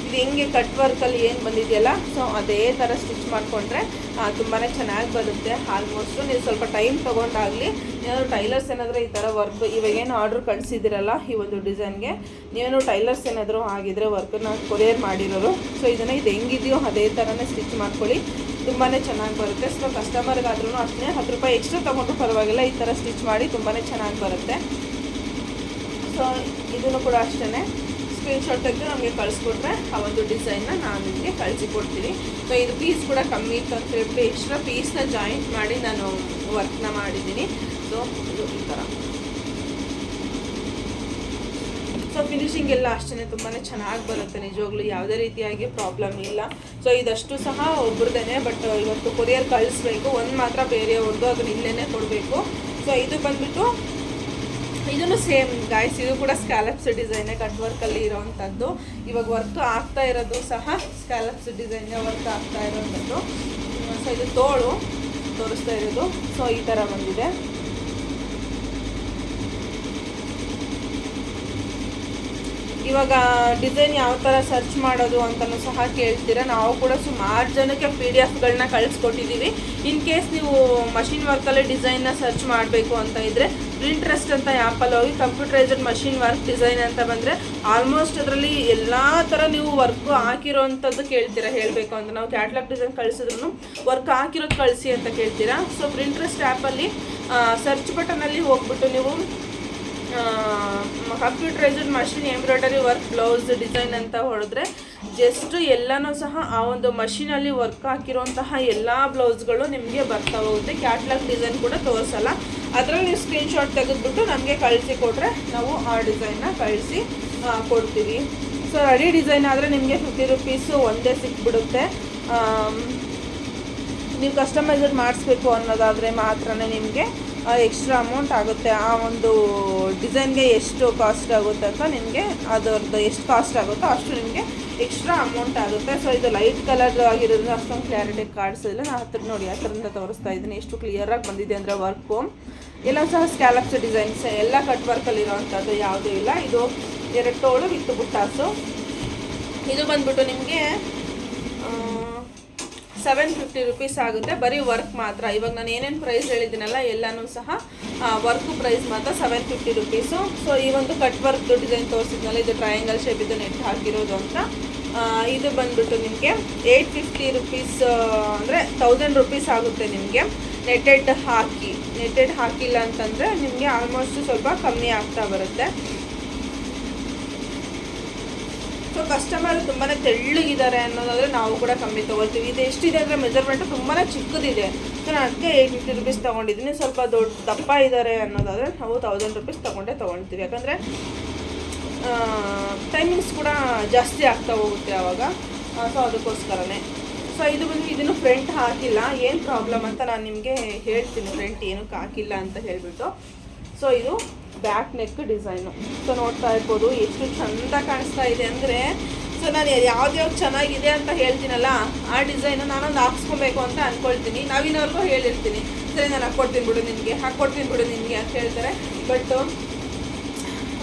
ಇದು ಹೆಂಗೆ ಕಟ್ ವರ್ಕಲ್ಲಿ ಏನು ಬಂದಿದೆಯಲ್ಲ, ಸೊ ಅದೇ ಥರ ಸ್ಟಿಚ್ ಮಾಡಿಕೊಂಡ್ರೆ ತುಂಬಾ ಚೆನ್ನಾಗಿ ಬರುತ್ತೆ. ಆಲ್ಮೋಸ್ಟು ನೀವು ಸ್ವಲ್ಪ ಟೈಮ್ ತೊಗೊಂಡಾಗಲಿ, ಏನಾದರೂ ಟೈಲರ್ಸ್ ಏನಾದರೂ ಈ ಥರ ವರ್ಕ್ ಇವಾಗೇನು ಆರ್ಡ್ರ್ ಕಳಿಸಿದ್ದೀರಲ್ಲ ಈ ಒಂದು ಡಿಸೈನ್ಗೆ, ನೀವೇನು ಟೈಲರ್ಸ್ ಏನಾದರೂ ಆಗಿದ್ರೆ ವರ್ಕನ್ನ ಕೊರಿಯರ್ ಮಾಡಿರೋರು, ಸೊ ಇದನ್ನು ಇದು ಹೆಂಗಿದೆಯೋ ಅದೇ ಥರನೇ ಸ್ಟಿಚ್ ಮಾಡ್ಕೊಳ್ಳಿ, ತುಂಬಾ ಚೆನ್ನಾಗಿ ಬರುತ್ತೆ. ಸೊ ಕಸ್ಟಮರ್ಗಾದ್ರೂ ಅಷ್ಟೇ 10 ರೂಪಾಯಿ ಎಕ್ಸ್ಟ್ರಾ ತೊಗೊಂಡ್ರು ಪರವಾಗಿಲ್ಲ, ಈ ಥರ ಸ್ಟಿಚ್ ಮಾಡಿ ತುಂಬಾ ಚೆನ್ನಾಗಿ ಬರುತ್ತೆ. ಸೊ ಇದನ್ನು ಕೂಡ ಅಷ್ಟೇ ಸ್ಕ್ರೀನ್ಶಾಟ್ ತೆಗೆದು ನಮಗೆ ಕಳಿಸ್ಕೊಟ್ರೆ ಆ ಒಂದು ಡಿಸೈನ್ನ ನಾನು ನಿಮಗೆ ಕಳಿಸಿಕೊಡ್ತೀನಿ. ಸೊ ಇದು ಪೀಸ್ ಕೂಡ ಕಮ್ಮಿ ಇತ್ತು ಅಂತ ಹೇಳ್ಬಿಟ್ಟು ಎಕ್ಸ್ಟ್ರಾ ಪೀಸ್ನ ಜಾಯಿಂಟ್ ಮಾಡಿ ನಾನು ವರ್ಕ್ನ ಮಾಡಿದ್ದೀನಿ. ಸೊ ಇದು ಈ ಥರ. ಸೊ ಸೊ ಫಿನಿಶಿಂಗ್ ಎಲ್ಲ ಅಷ್ಟೇ ತುಂಬಾ ಚೆನ್ನಾಗಿ ಬರುತ್ತೆ ನಿಜವಾಗ್ಲೂ, ಯಾವುದೇ ರೀತಿಯಾಗಿ ಪ್ರಾಬ್ಲಮ್ ಇಲ್ಲ. ಸೊ ಇದಷ್ಟು ಸಹ ಒಬ್ರದೇನೆ, ಬಟ್ ಇವತ್ತು ಕೊರಿಯರ್ ಕಳಿಸ್ಬೇಕು. ಒಂದು ಮಾತ್ರ ಬೇರೆಯವ್ರದ್ದು, ಅದನ್ನ ಇಲ್ಲೇ ಕೊಡಬೇಕು. ಸೊ ಇದು ಬಂದುಬಿಟ್ಟು ಇದನ್ನು ಸೇಮ್ ಗಾಯ್ಸ್, ಇದು ಕೂಡ ಸ್ಕ್ಯಾಲಪ್ಸ್ ಡಿಸೈನೇ, ಕಟ್ ವರ್ಕಲ್ಲಿ ಇರೋವಂಥದ್ದು. ಇವಾಗ ವರ್ಕ್ ಆಗ್ತಾ ಇರೋದು ಸಹ ಸ್ಕ್ಯಾಲಪ್ಸ್ ಡಿಸೈನ್ನೇ ವರ್ಕ್ ಆಗ್ತಾ ಇರೋವಂಥದ್ದು. ಸೊ ಇದು ತೋಳು ತೋರಿಸ್ತಾ ಇರೋದು. ಸೊ ಈ ಥರ ಬಂದಿದೆ. ಇವಾಗ ಡಿಸೈನ್ ಯಾವ ಥರ ಸರ್ಚ್ ಮಾಡೋದು ಅಂತಲೂ ಸಹ ಕೇಳ್ತೀರಾ. ನಾವು ಕೂಡ ಸುಮಾರು ಜನಕ್ಕೆ PDF ಕಳಿಸ್ಕೊಟ್ಟಿದ್ದೀವಿ. ಇನ್ ಕೇಸ್ ನೀವು ಮಷಿನ್ ವರ್ಕಲ್ಲಿ ಡಿಸೈನ್ನ ಸರ್ಚ್ ಮಾಡಬೇಕು ಅಂತ ಇದ್ದರೆ ಪ್ರಿಂಟ್ರೆಸ್ಟ್ ಅಂತ ಆ್ಯಪಲ್ಲಿ ಹೋಗಿ ಕಂಪ್ಯೂಟರೈಸ್ಡ್ ಮಷಿನ್ ವರ್ಕ್ ಡಿಸೈನ್ ಅಂತ ಬಂದರೆ ಆಲ್ಮೋಸ್ಟ್ ಅದರಲ್ಲಿ ಎಲ್ಲ ಥರ ನೀವು ವರ್ಕು ಹಾಕಿರೋವಂಥದ್ದು ಕೇಳ್ತೀರಾ. ಹೇಳಬೇಕು ಅಂತ ನಾವು ಕ್ಯಾಟ್ಲಾಗ್ ಡಿಸೈನ್ ಕಳಿಸಿದ್ರು ವರ್ಕ್ ಹಾಕಿರೋದು ಕಳಿಸಿ ಅಂತ ಕೇಳ್ತೀರಾ. ಸೊ ಪ್ರಿಂಟ್ರೆಸ್ಟ್ ಆ್ಯಪಲ್ಲಿ ಸರ್ಚ್ ಬಟನಲ್ಲಿ ಹೋಗ್ಬಿಟ್ಟು ನೀವು computerised machine embroidery work blouse design ಅಂತ ಹೊಡೆದ್ರೆ ಜಸ್ಟ್ ಎಲ್ಲನೂ ಸಹ ಆ ಒಂದು ಮಷಿನಲ್ಲಿ ವರ್ಕ್ ಹಾಕಿರುವಂತಹ ಎಲ್ಲ ಬ್ಲೌಸ್ಗಳು ನಿಮಗೆ ಬರ್ತಾ ಹೋಗುತ್ತೆ. ಕ್ಯಾಟ್ಲಾಗ್ ಡಿಸೈನ್ ಕೂಡ ತೋರಿಸಲ್ಲ. ಅದರಲ್ಲಿ ನೀವು ಸ್ಕ್ರೀನ್ಶಾಟ್ ತೆಗೆದುಬಿಟ್ಟು ನಮಗೆ ಕಳಿಸಿ ಕೊಟ್ಟರೆ ನಾವು ಆ ಡಿಸೈನ್ನ ಕಳಿಸಿ ಕೊಡ್ತೀವಿ. ಸೊ ರೆಡಿ ಡಿಸೈನ್ ಆದರೆ ನಿಮಗೆ 50 ರೂಪೀಸು ಒಂದೇ ಸಿಕ್ಬಿಡುತ್ತೆ. ನೀವು ಕಸ್ಟಮೈಸರ್ ಮಾಡಿಸ್ಬೇಕು ಅನ್ನೋದಾದರೆ ಮಾತ್ರ ನಿಮಗೆ ಎಕ್ಸ್ಟ್ರಾ ಅಮೌಂಟ್ ಆಗುತ್ತೆ. ಆ ಒಂದು ಡಿಸೈನ್ಗೆ ಎಷ್ಟು ಕಾಸ್ಟ್ ಆಗುತ್ತೆ ಅಂತ ನಿಮಗೆ ಅದರದ್ದು ಎಷ್ಟು ಕಾಸ್ಟ್ ಆಗುತ್ತೋ ಅಷ್ಟು ನಿಮಗೆ ಎಕ್ಸ್ಟ್ರಾ ಅಮೌಂಟ್ ಆಗುತ್ತೆ. ಸೊ ಇದು ಲೈಟ್ ಕಲರ್ ಆಗಿರೋದ್ರಿಂದ ಅಷ್ಟೊಂದು ಕ್ಲಾರಿಟಿ ಕಾಣಿಸೋದಿಲ್ಲ. ನಾನು ಹತ್ರ ನೋಡಿ ಹತ್ರದಿಂದ ತೋರಿಸ್ತಾ ಇದ್ದೀನಿ ಎಷ್ಟು ಕ್ಲಿಯರಾಗಿ ಬಂದಿದೆ ಅಂದರೆ ವರ್ಕು ಎಲ್ಲ ಸಹ ಸ್ಕ್ಯಾಲಪ್ಸ್ ಡಿಸೈನ್ಸ್ ಎಲ್ಲ ಕಟ್ ವರ್ಕಲ್ಲಿರೋವಂಥದ್ದು ಯಾವುದೂ ಇಲ್ಲ. ಇದು 2 ತೋಳು ವಿತ್ ಬುಟ್ಟಾಸು. ಇದು ಬಂದ್ಬಿಟ್ಟು ನಿಮಗೆ 750 ರೂಪೀಸ್ ಆಗುತ್ತೆ, ಬರೀ ವರ್ಕ್ ಮಾತ್ರ. ಇವಾಗ ನಾನು ಏನೇನು ಪ್ರೈಸ್ ಹೇಳಿದ್ದೀನಲ್ಲ ಎಲ್ಲನೂ ಸಹ ವರ್ಕು ಪ್ರೈಸ್ ಮಾತ್ರ 750 ರೂಪೀಸು. ಸೊ ಈ ಒಂದು ಕಟ್ ವರ್ಕ್ ಡಿಸೈನ್ ತೋರಿಸಿದ್ನಲ್ಲ, ಇದು ಟ್ರಯಾಂಗಲ್ ಶೇಪ್ ಇದು ನೆಟ್ ಹಾಕಿರೋದು ಅಂತ. ಇದು ಬಂದ್ಬಿಟ್ಟು ನಿಮಗೆ 850 ರೂಪೀಸ್ ಅಂದರೆ 1000 ರೂಪೀಸ್ ಆಗುತ್ತೆ ನಿಮಗೆ ನೆಟ್ಟೆಡ್ ಹಾಕಿಲ್ಲ ಅಂತಂದರೆ ನಿಮಗೆ ಆಲ್ಮೋಸ್ಟ್ ಸ್ವಲ್ಪ ಕಮ್ಮಿ ಆಗ್ತಾ ಬರುತ್ತೆ. ಸೊ ಕಸ್ಟಮರ್ ತುಂಬಾ ತೆಳ್ಳಗಿದ್ದಾರೆ ಅನ್ನೋದಾದರೆ ನಾವು ಕೂಡ ಕಮ್ಮಿ ತೊಗೊಳ್ತೀವಿ. ಇದು ಎಷ್ಟಿದೆ ಅಂದರೆ ಮೆಜರ್ಮೆಂಟು ತುಂಬಾ ಚಿಕ್ಕದಿದೆ. ಸೊ ನಾನು ಅದಕ್ಕೆ 850 ರೂಪೀಸ್ ತೊಗೊಂಡಿದ್ದೀನಿ. ಸ್ವಲ್ಪ ದಪ್ಪ ಇದ್ದಾರೆ ಅನ್ನೋದಾದರೆ ನಾವು 1000 ರೂಪೀಸ್ ತೊಗೊಳ್ತೀವಿ. ಯಾಕಂದರೆ ಟೈಮಿಂಗ್ಸ್ ಕೂಡ ಜಾಸ್ತಿ ಆಗ್ತಾ ಹೋಗುತ್ತೆ ಆವಾಗ. ಸೊ ಅದಕ್ಕೋಸ್ಕರನೇ. ಸೊ ಇದು ಬಂದು ಇದನ್ನು ಫ್ರಂಟ್ ಹಾಕಿಲ್ಲ, ಏನು ಪ್ರಾಬ್ಲಮ್ ಅಂತ ನಾನು ನಿಮಗೆ ಹೇಳ್ತೀನಿ, ಫ್ರಂಟ್ ಏನಕ್ಕೆ ಹಾಕಿಲ್ಲ ಅಂತ ಹೇಳಿಬಿಟ್ಟು. ಸೊ ಇದು ಬ್ಯಾಕ್ ನೆಕ್ ಡಿಸೈನು. ಸೊ ನೋಡ್ತಾ ಇರ್ಬೋದು ಎಷ್ಟು ಚೆಂದ ಕಾಣಿಸ್ತಾ ಇದೆ ಅಂದರೆ. ಸೊ ನಾನು ಯಾವ್ದು ಚೆನ್ನಾಗಿದೆ ಅಂತ ಹೇಳ್ತೀನಲ್ಲ ಆ ಡಿಸೈನು ನಾನೊಂದು ಹಾಕ್ಸ್ಕೊಬೇಕು ಅಂತ ಅಂದ್ಕೊಳ್ತೀನಿ. ನಾವಿನವ್ರಿಗೂ ಹೇಳಿರ್ತೀನಿ, ಸರಿ ನಾನು ಹಾಕ್ಕೊಡ್ತೀನಿ ಬಿಡು ನಿನಗೆ ಅಂತ ಹೇಳ್ತಾರೆ.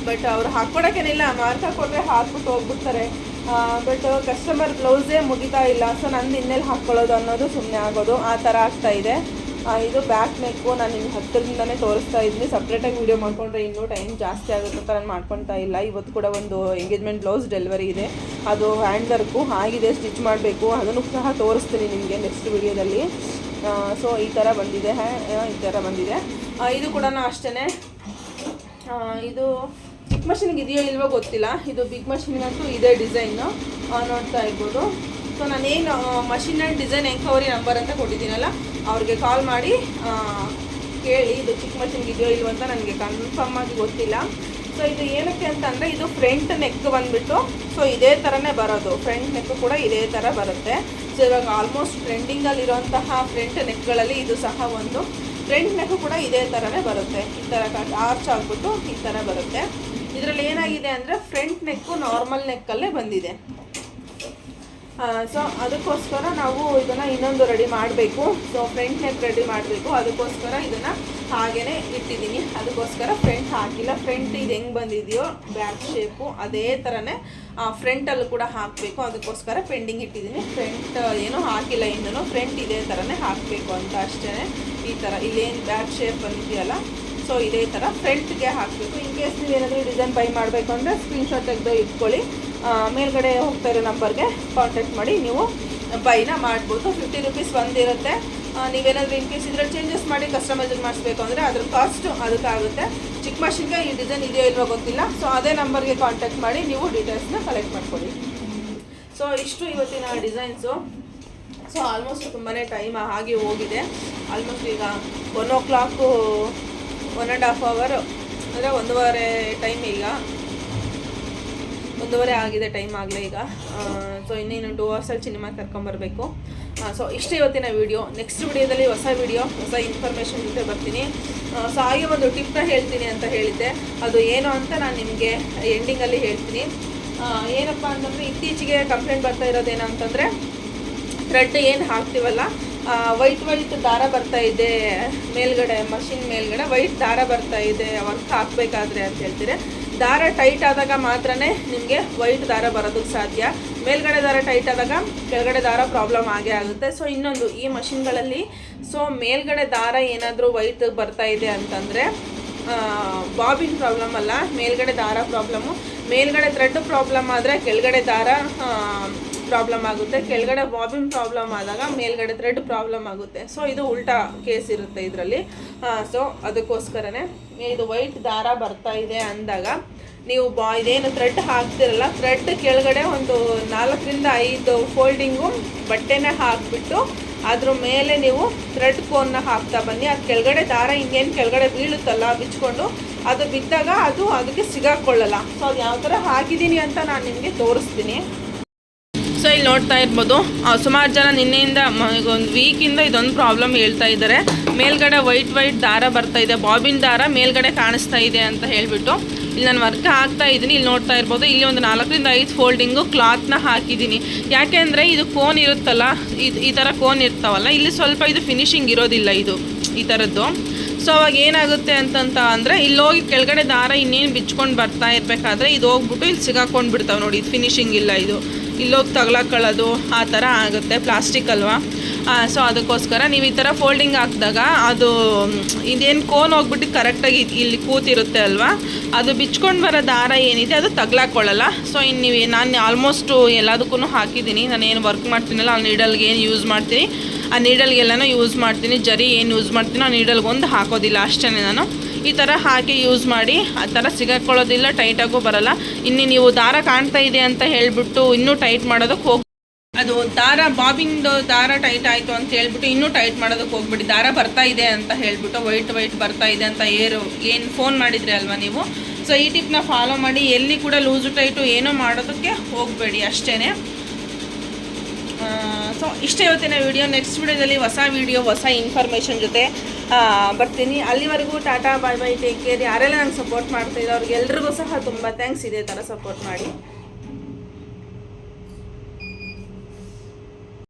ಬಟ್ ಅವ್ರು ಹಾಕ್ಕೊಡೋಕ್ಕೇನಿಲ್ಲ, ಮಾರ್ಕ್ ಹಾಕ್ಕೊಟ್ರೆ ಹಾಕ್ಬಿಟ್ಟು ಹೋಗ್ಬಿಡ್ತಾರೆ. ಬಟ್ ಕಸ್ಟಮರ್ ಬ್ಲೌಸೇ ಮುಗಿತಾ ಇಲ್ಲ. ಸೊ ನಂದು ಇನ್ನೆಲ್ಲಿ ಹಾಕ್ಕೊಳ್ಳೋದು ಅನ್ನೋದು ಸುಮ್ಮನೆ ಆಗೋದು, ಆ ಥರ ಆಗ್ತಾಯಿದೆ. ಇದು ಬ್ಯಾಕ್ ನೆಕ್ಕು ನಾನು ನಿಮ್ಗೆ ಹತ್ತಿರದಿಂದನೇ ತೋರಿಸ್ತಾ ಇದ್ದೀನಿ. ಸಪ್ರೇಟಾಗಿ ವೀಡಿಯೋ ಮಾಡಿಕೊಂಡ್ರೆ ಇನ್ನೂ ಟೈಮ್ ಜಾಸ್ತಿ ಆಗುತ್ತೆ ಅಂತ ನಾನು ಮಾಡ್ಕೊತಾ ಇಲ್ಲ. ಇವತ್ತು ಕೂಡ ಒಂದು ಎಂಗೇಜ್ಮೆಂಟ್ ಬ್ಲೌಸ್ ಡೆಲಿವರಿ ಇದೆ, ಅದು ಹ್ಯಾಂಡ್ ವರ್ಕು ಆಗಿದೆ, ಸ್ಟಿಚ್ ಮಾಡಬೇಕು. ಅದನ್ನು ಸಹ ತೋರಿಸ್ತೀನಿ ನಿಮಗೆ ನೆಕ್ಸ್ಟ್ ವೀಡಿಯೋದಲ್ಲಿ. ಸೊ ಈ ಥರ ಬಂದಿದೆ, ಇದು ಕೂಡ ಅಷ್ಟೇ. ಇದು ಚಿಕ್ಕ ಮಷಿನ್ಗೆ ಇದೆಯೋ ಇಲ್ವೋ ಗೊತ್ತಿಲ್ಲ, ಇದು ಬಿಗ್ ಮಷಿನ್ಗಂತೂ ಇದೇ ಡಿಸೈನು ನೋಡ್ತಾ ಇರ್ಬೋದು. ಸೊ ನಾನೇನು machine and design enquiry number ಅಂತ ಕೊಟ್ಟಿದ್ದೀನಲ್ಲ ಅವ್ರಿಗೆ ಕಾಲ್ ಮಾಡಿ ಕೇಳಿ ಇದು ಚಿಕ್ಕ ಮಷಿನ್ಗೆ ಇದೆಯೋ ಇಲ್ವೋ ಅಂತ ನನಗೆ ಕನ್ಫರ್ಮ್ ಆಗಿ ಗೊತ್ತಿಲ್ಲ. ಸೊ ಇದು ಏನಕ್ಕೆ ಅಂತಂದರೆ ಇದು ಫ್ರಂಟ್ ನೆಕ್ ಬಂದುಬಿಟ್ಟು ಸೊ ಇದೇ ಥರನೇ ಬರೋದು, ಫ್ರಂಟ್ ನೆಕ್ ಕೂಡ ಇದೇ ಥರ ಬರುತ್ತೆ. ಸೊ ಇವಾಗ ಆಲ್ಮೋಸ್ಟ್ ಟ್ರೆಂಡಿಂಗಲ್ಲಿರೋಂತಹ ಫ್ರಂಟ್ ನೆಕ್ಗಳಲ್ಲಿ ಇದು ಸಹ ಒಂದು. ಫ್ರಂಟ್ ನೆಕ್ ಕೂಡ ಇದೇ ಥರನೇ ಬರುತ್ತೆ, ಈ ಥರ ಆರ್ಚ್ ಆಗಿಬಿಟ್ಟು ಈ ಥರ ಬರುತ್ತೆ. ಇದರಲ್ಲಿ ಏನಾಗಿದೆ ಅಂದರೆ ಫ್ರಂಟ್ ನೆಕ್ಕು ನಾರ್ಮಲ್ ನೆಕ್ಕಲ್ಲೇ ಬಂದಿದೆ. ಸೊ ಅದಕ್ಕೋಸ್ಕರ ನಾವು ಇದನ್ನು ಇನ್ನೊಂದು ರೆಡಿ ಮಾಡಬೇಕು. ಸೊ ಫ್ರಂಟ್ ನೆಕ್ ರೆಡಿ ಮಾಡಬೇಕು, ಅದಕ್ಕೋಸ್ಕರ ಇದನ್ನು ಹಾಗೇ ಇಟ್ಟಿದ್ದೀನಿ. ಅದಕ್ಕೋಸ್ಕರ ಫ್ರಂಟ್ ಹಾಕಿಲ್ಲ. ಫ್ರಂಟ್ ಇದು ಹೆಂಗೆ ಬಂದಿದೆಯೋ ಬ್ಯಾಕ್ ಶೇಪು ಅದೇ ಥರನೇ ಫ್ರಂಟಲ್ಲೂ ಕೂಡ ಹಾಕಬೇಕು, ಅದಕ್ಕೋಸ್ಕರ ಪೆಂಡಿಂಗ್ ಇಟ್ಟಿದ್ದೀನಿ. ಫ್ರಂಟ್ ಏನೂ ಹಾಕಿಲ್ಲ, ಇನ್ನೂ ಫ್ರಂಟ್ ಇದೇ ಥರನೇ ಹಾಕಬೇಕು ಅಂತ ಅಷ್ಟೇ. ಈ ಥರ ಇಲ್ಲೇನು ಬ್ಯಾಕ್ ಶೇಪ್ ಬಂದಿದೆಯಲ್ಲ, ಸೊ ಇದೇ ಥರ ಫ್ರಂಟ್ಗೆ ಹಾಕಬೇಕು. ಇನ್ ಕೇಸ್ ನೀವೇನಾದರೂ ಡಿಸೈನ್ ಬೈ ಮಾಡಬೇಕು ಅಂದರೆ ಸ್ಕ್ರೀನ್ಶಾಟ್ ತೆಗೆದು ಇಟ್ಕೊಳ್ಳಿ, ಮೇಲ್ಗಡೆ ಹೋಗ್ತಾ ಇರೋ ನಂಬರ್ಗೆ ಕಾಂಟ್ಯಾಕ್ಟ್ ಮಾಡಿ ನೀವು ಬೈನ ಮಾಡ್ಬೋದು. 50 ರೂಪೀಸ್ ಒಂದಿರುತ್ತೆ. ನೀವೇನಾದರೂ ಇನ್ ಕೇಸ್ ಇದರಲ್ಲಿ ಚೇಂಜಸ್ ಮಾಡಿ ಕಸ್ಟಮೈಸ್ ಮಾಡಿಸ್ಬೇಕು ಅಂದರೆ ಅದ್ರ ಕಾಸ್ಟು ಅದಕ್ಕಾಗುತ್ತೆ. ಚಿಕ್ಕ ಮಷಿನ್ಗೆ ಈ ಡಿಸೈನ್ ಇದೆಯೋ ಇಲ್ವೋ ಗೊತ್ತಿಲ್ಲ. ಸೊ ಅದೇ ನಂಬರ್ಗೆ ಕಾಂಟ್ಯಾಕ್ಟ್ ಮಾಡಿ ನೀವು ಡೀಟೇಲ್ಸ್ನ ಕಲೆಕ್ಟ್ ಮಾಡ್ಕೊಳ್ಳಿ. ಸೊ ಇಷ್ಟು ಇವತ್ತಿನ ಡಿಸೈನ್ಸು. ಸೊ ಆಲ್ಮೋಸ್ಟ್ ತುಂಬಾ ಟೈಮ್ ಆಗಿ ಹೋಗಿದೆ. ಆಲ್ಮೋಸ್ಟ್ ಈಗ 1 o'clock 1.5 hour ಅಂದರೆ 1.5 ಟೈಮ್ ಈಗ 1:30 ಆಗಿದೆ ಟೈಮ್ ಆಗಲೇ ಈಗ. ಸೊ ಇನ್ನೇನು 2 ಅವರ್ಸಲ್ಲಿ ಸಿನಿಮಾ ಕರ್ಕೊಂಬರಬೇಕು. ಸೊ ಇಷ್ಟೇ ಇವತ್ತಿನ ವೀಡಿಯೋ. ನೆಕ್ಸ್ಟ್ ವಿಡಿಯೋದಲ್ಲಿ ಹೊಸ ಇನ್ಫಾರ್ಮೇಷನ್ ಜೊತೆ ಬರ್ತೀನಿ. ಸೊ ಹಾಗೆ ಒಂದು ಟಿಪ್ನ ಹೇಳ್ತೀನಿ ಅಂತ ಹೇಳಿದ್ದೆ, ಅದು ಏನು ಅಂತ ನಾನು ನಿಮಗೆ ಎಂಡಿಂಗಲ್ಲಿ ಹೇಳ್ತೀನಿ. ಏನಪ್ಪ ಅಂತಂದರೆ ಇತ್ತೀಚೆಗೆ ಕಂಪ್ಲೇಂಟ್ ಬರ್ತಾ ಇರೋದೇನು ಅಂತಂದರೆ ಥ್ರೆಡ್ ಏನು ಹಾಕ್ತೀವಲ್ಲ, ವೈಟ್ ದಾರ ಬರ್ತಾ ಇದೆ ಮೇಲ್ಗಡೆ, ಮಷಿನ್ ಮೇಲ್ಗಡೆ ವೈಟ್ ದಾರ ಬರ್ತಾ ಇದೆ ವರ್ಕ್ ಹಾಕಬೇಕಾದ್ರೆ ಅಂತ ಹೇಳ್ತೀರಿ. ದಾರ ಟೈಟ್ ಆದಾಗ ಮಾತ್ರ ನಿಮಗೆ ವೈಟ್ ದಾರ ಬರೋದಕ್ಕೆ ಸಾಧ್ಯ. ಮೇಲ್ಗಡೆ ದಾರ ಟೈಟ್ ಆದಾಗ ಕೆಳಗಡೆ ದಾರ ಪ್ರಾಬ್ಲಮ್ ಆಗೇ ಆಗುತ್ತೆ. ಸೊ ಇನ್ನೊಂದು ಈ ಮಷಿನ್ಗಳಲ್ಲಿ ಮೇಲ್ಗಡೆ ದಾರ ಏನಾದರೂ ವೈಟ್ ಬರ್ತಾ ಇದೆ ಅಂತಂದರೆ ಬಾಬಿನ್ ಪ್ರಾಬ್ಲಮ್ ಅಲ್ಲ, ಮೇಲ್ಗಡೆ ದಾರ ಪ್ರಾಬ್ಲಮ್ಮು. ಮೇಲ್ಗಡೆ ಥ್ರೆಡ್ ಪ್ರಾಬ್ಲಮ್ ಆದರೆ ಕೆಳಗಡೆ ದಾರ ಪ್ರಾಬ್ಲಮ್ ಆಗುತ್ತೆ, ಕೆಳಗಡೆ ಬಾಬಿನ್ ಪ್ರಾಬ್ಲಮ್ ಆದಾಗ ಮೇಲ್ಗಡೆ ಥ್ರೆಡ್ ಪ್ರಾಬ್ಲಮ್ ಆಗುತ್ತೆ. ಸೊ ಇದು ಉಲ್ಟಾ ಕೇಸ್ ಇರುತ್ತೆ ಇದರಲ್ಲಿ. ಸೊ ಅದಕ್ಕೋಸ್ಕರನೇ ಇದು ವೈಟ್ ದಾರ ಬರ್ತಾ ಇದೆ ಅಂದಾಗ ನೀವು ಇದೇನು ಥ್ರೆಡ್ ಹಾಕ್ತಿರಲ್ಲ, ಥ್ರೆಡ್ ಕೆಳಗಡೆ ಒಂದು 4 ರಿಂದ 5 ಫೋಲ್ಡಿಂಗು ಬಟ್ಟೆನ ಹಾಕಿಬಿಟ್ಟು ಅದ್ರ ಮೇಲೆ ನೀವು ಥ್ರೆಡ್ ಕೋನ್ನ ಹಾಕ್ತಾ ಬನ್ನಿ. ಅದು ಕೆಳಗಡೆ ದಾರ ಇನ್ನೇನು ಕೆಳಗಡೆ ಬೀಳುತ್ತಲ್ಲ ಬಿಚ್ಕೊಂಡು, ಅದು ಬಿದ್ದಾಗ ಅದು ಅದಕ್ಕೆ ಸಿಗಾಕೊಳ್ಳಲ್ಲ. ಸೊ ಅದು ಯಾವ ಥರ ಹಾಕಿದ್ದೀನಿ ಅಂತ ನಾನು ನಿಮಗೆ ತೋರಿಸ್ತೀನಿ. ಸೊ ಇಲ್ಲಿ ನೋಡ್ತಾ ಇರ್ಬೋದು, ಸುಮಾರು ಜನ ನಿನ್ನೆಯಿಂದ ಒಂದು ವೀಕಿಂದ ಇದೊಂದು ಪ್ರಾಬ್ಲಮ್ ಹೇಳ್ತಾ ಇದ್ದಾರೆ. ಮೇಲ್ಗಡೆ ವೈಟ್ ದಾರ ಬರ್ತಾ ಇದೆ, ಬಾಬಿನ್ ದಾರ ಮೇಲ್ಗಡೆ ಕಾಣಿಸ್ತಾ ಇದೆ ಅಂತ ಹೇಳಿಬಿಟ್ಟು ಇಲ್ಲಿ ನಾನು ವರ್ಕ್ ಹಾಕ್ತಾ ಇದ್ದೀನಿ. ಇಲ್ಲಿ ನೋಡ್ತಾ ಇರ್ಬೋದು, ಇಲ್ಲಿ ಒಂದು 4 ರಿಂದ 5 ಫೋಲ್ಡಿಂಗು ಕ್ಲಾತ್ನ ಹಾಕಿದ್ದೀನಿ. ಯಾಕೆ ಅಂದರೆ ಇದು ಕೋನ್ ಇರುತ್ತಲ್ಲ, ಈ ಥರ ಕೋನ್ ಇರ್ತಾವಲ್ಲ, ಇಲ್ಲಿ ಸ್ವಲ್ಪ ಇದು ಫಿನಿಶಿಂಗ್ ಇರೋದಿಲ್ಲ ಇದು ಈ ಥರದ್ದು. ಸೊ ಅವಾಗ ಏನಾಗುತ್ತೆ ಅಂತಂತ ಅಂದರೆ ಇಲ್ಲೋಗಿ ಕೆಳಗಡೆ ದಾರ ಇನ್ನೇನು ಬಿಚ್ಕೊಂಡು ಬರ್ತಾ ಇರಬೇಕಾದ್ರೆ ಇದು ಹೋಗ್ಬಿಟ್ಟು ಇಲ್ಲಿ ಸಿಗಾಕೊಂಡು ಬಿಡ್ತಾವೆ ನೋಡಿ. ಇದು ಫಿನಿಶಿಂಗ್ ಇಲ್ಲ, ಇದು ಇಲ್ಲೋಗಿ ತಗ್ಲಾಕೊಳ್ಳೋದು ಆ ಥರ ಆಗುತ್ತೆ, ಪ್ಲಾಸ್ಟಿಕ್ ಅಲ್ವಾ. ಸೊ ಅದಕ್ಕೋಸ್ಕರ ನೀವು ಈ ಥರ ಫೋಲ್ಡಿಂಗ್ ಹಾಕಿದಾಗ ಅದು ಇದೇನು ಕೋನ್ ಹೋಗ್ಬಿಟ್ಟು ಕರೆಕ್ಟಾಗಿ ಇಲ್ಲಿ ಕೂತಿರುತ್ತೆ ಅಲ್ವಾ, ಅದು ಬಿಚ್ಕೊಂಡು ಬರೋ ದಾರ ಏನಿದೆ ಅದು ತಗ್ಲಾಕೊಳ್ಳಲ್ಲ. ಸೊ ಇನ್ನು ನೀವು ನಾನು ಆಲ್ಮೋಸ್ಟು ಎಲ್ಲದಕ್ಕೂ ಹಾಕಿದ್ದೀನಿ. ನಾನು ಏನು ವರ್ಕ್ ಮಾಡ್ತೀನಲ್ಲ ಆ ನೀಡಲ್ಗೆ ಏನು ಯೂಸ್ ಮಾಡ್ತೀನಿ, ಆ ನೀಡಲ್ಗೆಲ್ಲನೂ ಯೂಸ್ ಮಾಡ್ತೀನಿ. ಜರಿ ಏನು ಯೂಸ್ ಮಾಡ್ತೀನೋ ಆ ನೀಡಲ್ಗೊಂದು ಹಾಕೋದಿಲ್ಲ, ಅಷ್ಟೇ. ನಾನು ಈ ಥರ ಹಾಕಿ ಯೂಸ್ ಮಾಡಿ ಆ ಥರ ಸಿಗಾಕೊಳ್ಳೋದಿಲ್ಲ, ಟೈಟಾಗೂ ಬರೋಲ್ಲ. ಇನ್ನು ನೀವು ದಾರ ಕಾಣ್ತಾ ಇದೆ ಅಂತ ಹೇಳಿಬಿಟ್ಟು ಇನ್ನೂ ಟೈಟ್ ಮಾಡೋದಕ್ಕೆ ಹೋಗಿ, ಅದು ದಾರ ಬಾಬಿಂದು ದಾರ ಟೈಟ್ ಆಯಿತು ಅಂತ ಹೇಳ್ಬಿಟ್ಟು ಇನ್ನೂ ಟೈಟ್ ಮಾಡೋದಕ್ಕೆ ಹೋಗ್ಬಿಡಿ. ದಾರ ಬರ್ತಾ ಇದೆ ಅಂತ ಹೇಳ್ಬಿಟ್ಟು ವೈಟ್ ಬರ್ತಾ ಇದೆ ಅಂತ ಏನು ಫೋನ್ ಮಾಡಿದ್ರಿ ಅಲ್ವಾ ನೀವು. ಸೊ ಈ ಟಿಪ್ನ ಫಾಲೋ ಮಾಡಿ, ಎಲ್ಲಿ ಕೂಡ ಲೂಸು ಟೈಟು ಏನೋ ಮಾಡೋದಕ್ಕೆ ಹೋಗಬೇಡಿ, ಅಷ್ಟೇ. ಸೊ ಇಷ್ಟೇ ಇವತ್ತಿನ ವಿಡಿಯೋ. ನೆಕ್ಸ್ಟ್ ವಿಡಿಯೋದಲ್ಲಿ ಹೊಸ ಇನ್ಫಾರ್ಮೇಷನ್ ಜೊತೆ ಬರ್ತೀನಿ. ಅಲ್ಲಿವರೆಗೂ ಟಾಟಾ, ಬಾಯ್, ಟೇಕ್ ಕೇರ್. ಯಾರೆಲ್ಲ ನಂಗೆ ಸಪೋರ್ಟ್ ಮಾಡ್ತಾಯಿದ್ರು ಅವ್ರಿಗೆಲ್ರಿಗೂ ಸಹ ತುಂಬ ಥ್ಯಾಂಕ್ಸ್ ಇದೇ ಥರ ಸಪೋರ್ಟ್ ಮಾಡಿ.